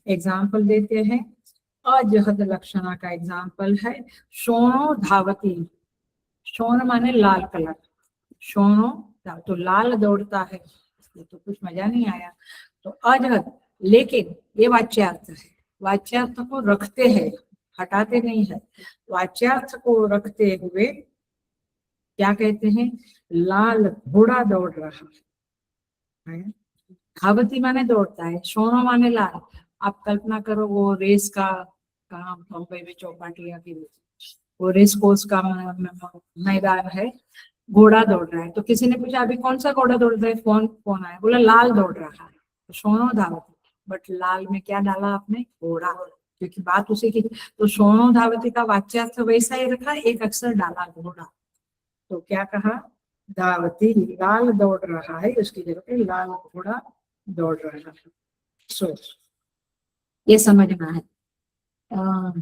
एग्जाम्पल देते हैं, अजहद लक्षणा का एग्जाम्पल है शोणो धावती, शोण माने लाल कलर, शोणो, तो लाल दौड़ता है, ये तो कुछ मजा नहीं आया, तो अजहद, लेकिन ये वाच्यार्थ है, वाच्यार्थ को रखते हैं, हटाते नहीं है, वाच्यार्थ को रखते हुए क्या कहते हैं, लाल घोड़ा दौड़ रहा है, धावती माने दौड़ता है, शोणो माने लाल। आप कल्पना करो वो रेस का काम बम्बई में चौपाटिया की, वो रेस कोर्स का मैदान है, घोड़ा दौड़ रहा है, तो किसी ने पूछा अभी कौन सा घोड़ा दौड़ रहा है, कौन कौन आया, बोला लाल दौड़ रहा है, तो शोणो धावती, बट लाल में क्या डाला आपने, घोड़ा, क्योंकि बात उसी की। तो सोनो धावती का वाच्यार्थ वैसा ही रखा, एक अक्षर डाला घोड़ा। तो क्या कहा, धावती लाल दौड़ रहा है, उसकी जगह पे लाल घोड़ा दौड़ रहा है। सो ये समझना है। आ,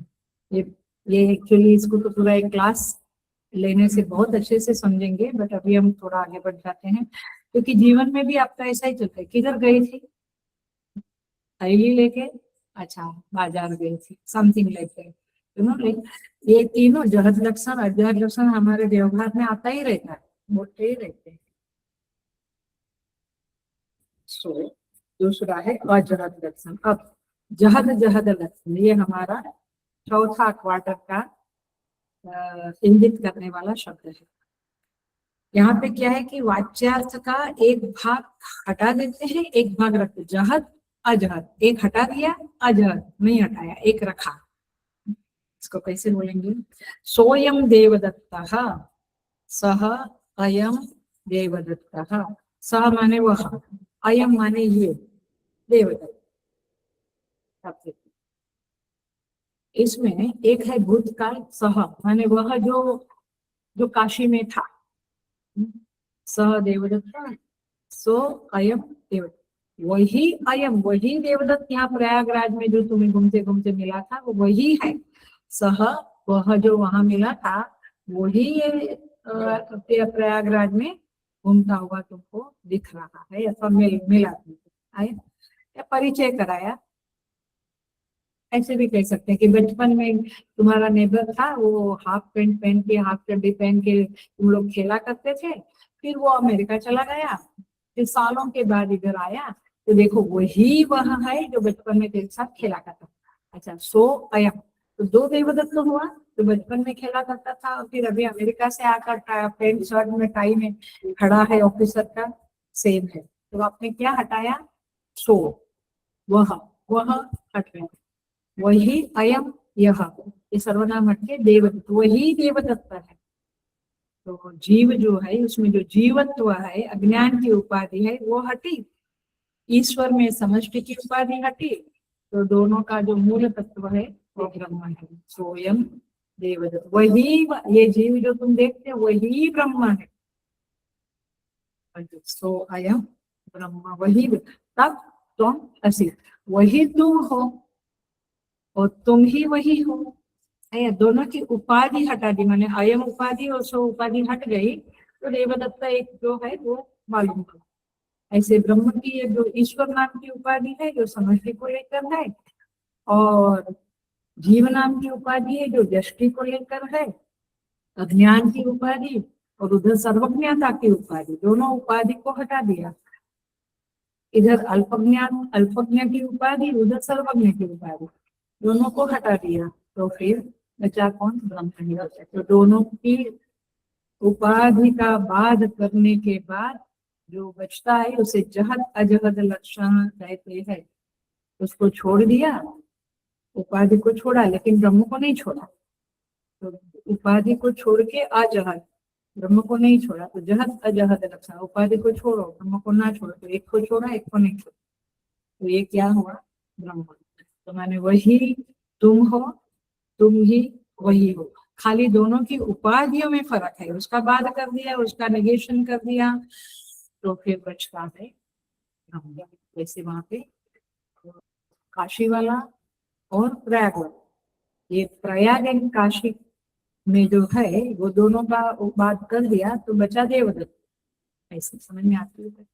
ये ये एक्चुअली इसको तो पूरा एक क्लास लेने से बहुत अच्छे से समझेंगे, बट अभी हम थोड़ा आगे बढ़ जाते हैं, क्योंकि जीवन में भी आपका ऐसा ही चलता है। किधर गई थी, थैली लेके, अच्छा बाजार गई थी, something like that, you know. Like ये तीनों जहद लक्षण अजहद लक्षण हमारे व्यवहार में आता ही रहता है, बोलते ही रहते हैं। सो दूसरा है अजहद लक्षण। अब जहद जहद लक्षण ये हमारा चौथा क्वार्टर का इंगित करने वाला शब्द है। यहाँ पे क्या है कि वाच्यार्थ का एक भाग हटा देते हैं, एक भाग रखते, जहद अजहद, एक हटा दिया, अजहद नहीं हटाया, एक रखा। इसको कैसे बोलेंगे, सोयम देवदत्तः सह अयम देवदत्तः। सह माने वह, अयम माने ये देवदत्त। इसमें एक है भूतकाल, सह माने वह जो जो काशी में था, सह देवदत्त, सो अयम देवदत्त, वही अयम, वही देवदत्त यहाँ प्रयागराज में जो तुम्हें घूमते घूमते मिला था, वो वही है। सह वह जो वहां मिला था, वही ये प्रयागराज में घूमता हुआ तुमको दिख रहा है, अथवा मिला तुमको, या परिचय कराया। ऐसे भी कह सकते हैं कि बचपन में तुम्हारा नेबर था, वो हाफ पैंट पहन के, हाफ चड्डी पहन के तुम लोग खेला करते थे, फिर वो अमेरिका चला गया, फिर सालों के बाद इधर आया, तो देखो वही वह है जो बचपन में तेरे साथ खेला करता था। अच्छा, सो अयम, तो दो देवदत्त हुआ, तो बचपन में खेला करता था और फिर अभी अमेरिका से आकर पैंट शर्ट में टाई में खड़ा है ऑफिसर का, सेम है। तो आपने क्या हटाया, सो वह हट गया, वही अयम यह, ये सर्वनाम हट के देवदत्त, वही देवदत्त है। तो जीव जो है उसमें जो जीवत्व है, अज्ञान की उपाधि है, वो हटी, ईश्वर में समष्टि की उपाधि हटी, तो दोनों का जो मूल तत्व है वो ब्रह्म है। सोयम देवदत्त, वही ये जीव जो तुम देखते हो वही ब्रह्म है। सो अयम ब्रह्म, वही, तब तुम असी, वही तुम हो और तुम ही वही हो। दोनों की उपाधि हटा दी, माने अयम उपाधि और सो उपाधि हट गई, तो देवदत्त एक जो है वो मालूम पड़ा। ऐसे ब्रह्म की ये जो ईश्वर नाम की उपाधि है जो समष्टि को लेकर है, और जीव नाम की उपाधि है जो व्यष्टि को लेकर है, अज्ञान की उपाधि और उधर सर्वज्ञता की उपाधि, दोनों उपाधि को हटा दिया। इधर अल्पज्ञान अल्पज्ञ की उपाधि, उधर सर्वज्ञ की उपाधि, दोनों को हटा दिया, तो फिर बचा कौन, ब्रह्म ही बचा। तो दोनों की उपाधि का बाध करने के बाद जो बचता है उसे जहद अजहद लक्षण कहते हैं। उसको छोड़ दिया, उपाधि को छोड़ा, लेकिन ब्रह्म को नहीं छोड़ा। तो उपाधि को छोड़ के अजहद, ब्रह्म को नहीं छोड़ा, तो जहद अजहद लक्षण, उपाधि को छोड़ो ब्रह्म को ना छोड़ो, तो एक को छोड़ा एक को नहीं छोड़ा, तो ये क्या हुआ, ब्रह्म। तो माने वही तुम हो, तुम ही वही हो, खाली दोनों की उपाधियों में फर्क है, उसका बाध कर दिया, उसका नेगेशन कर दिया, तो फिर बचता है ब्रह्म। जैसे वहां पे काशी वाला और प्रयाग वाला, ये प्रयाग एंड काशी में जो है वो दोनों का बात कर दिया, तो बचा देवदत्त। ऐसे समझ में आती है।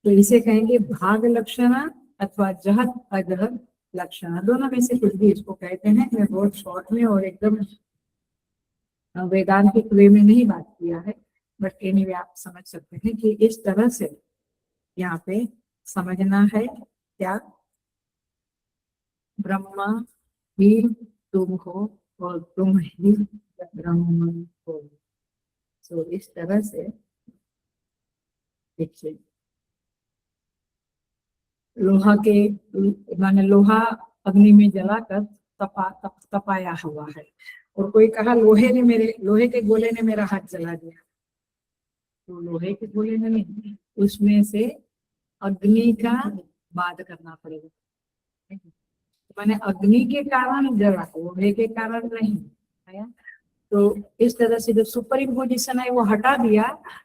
तो इसे कहेंगे भाग लक्षण अथवा जहद अजहद लक्षण, दोनों में से कुछ भी इसको कहते हैं। मैं बहुत शॉर्ट में और एकदम वेदांतिक वे में नहीं बात किया है, बट एनीवे आप समझ सकते हैं कि इस तरह से यहाँ पे समझना है क्या, ब्रह्मा ही तुम हो और तुम ही ब्रह्म हो। तो इस तरह से देखिए, लोहा के माने लोहा अग्नि में जलाकर तपाया हुआ है, और कोई कहा लोहे के गोले ने मेरा हाथ जला दिया, तो लोहे के गोले ने नहीं, उसमें से अग्नि का बाद करना पड़ेगा। मैंने अग्नि के कारण जला, लोहे के कारण नहीं है। तो इस तरह से जो सुपर इम्पोजिशन है वो हटा दिया,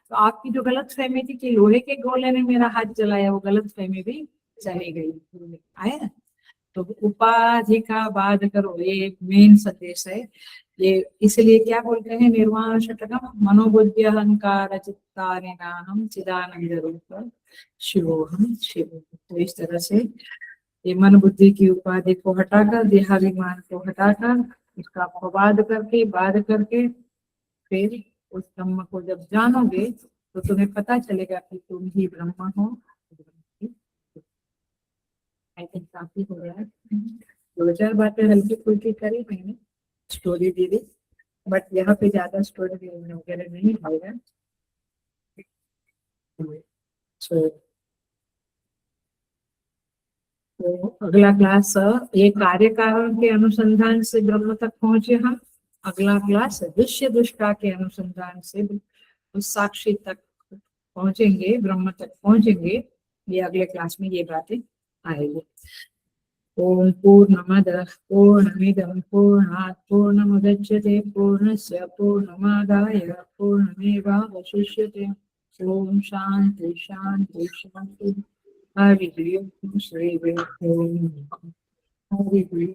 तो आपकी जो गलत फहमी थी कि लोहे के गोले ने मेरा हाथ जलाया, वो गलत फहमी भी चली गई। आया। तो उपाधि का बाद करो, ये मेन संदेश है। ये इसलिए क्या बोलते हैं, निर्वाण षटकम मनोबुद्धि अहंकार चित्तानिनाहम चिदानंद रूप शिवोहम शिव। तो इस तरह से ये मन बुद्धि की उपाधि को हटाकर, देहाभिमान को हटाकर, उसका अपवाद करके, बाद करके, फिर उस ब्रह्म को जब जानोगे तो तुम्हें पता चलेगा कि तुम ही ब्रह्म हो। आई थिंक काफी हो रहा है, 2-4 बातें हल्की फुल्की करी मैंने, स्टोरी दे दी, बट यहाँ पे ज्यादा स्टोरी वगैरह नहीं होगा। So, तो अगला क्लास ये कार्य कारण के अनुसंधान से ब्रह्म तक पहुंचे हम। अगला क्लास दृश्य दृष्टा के अनुसंधान से उस साक्षी तक पहुंचेंगे, ब्रह्म तक पहुंचेंगे। ये अगले क्लास में ये बातें आएगी। ओम पूर्णमदः पूर्णमिदं पूर्णात् पूर्णमुदच्यते पूर्णस्य पूर्णमादाय पूर्णमेवावशिष्यते। ओम शांति शांति शांति। हरि ओम श्री गुरु हरि।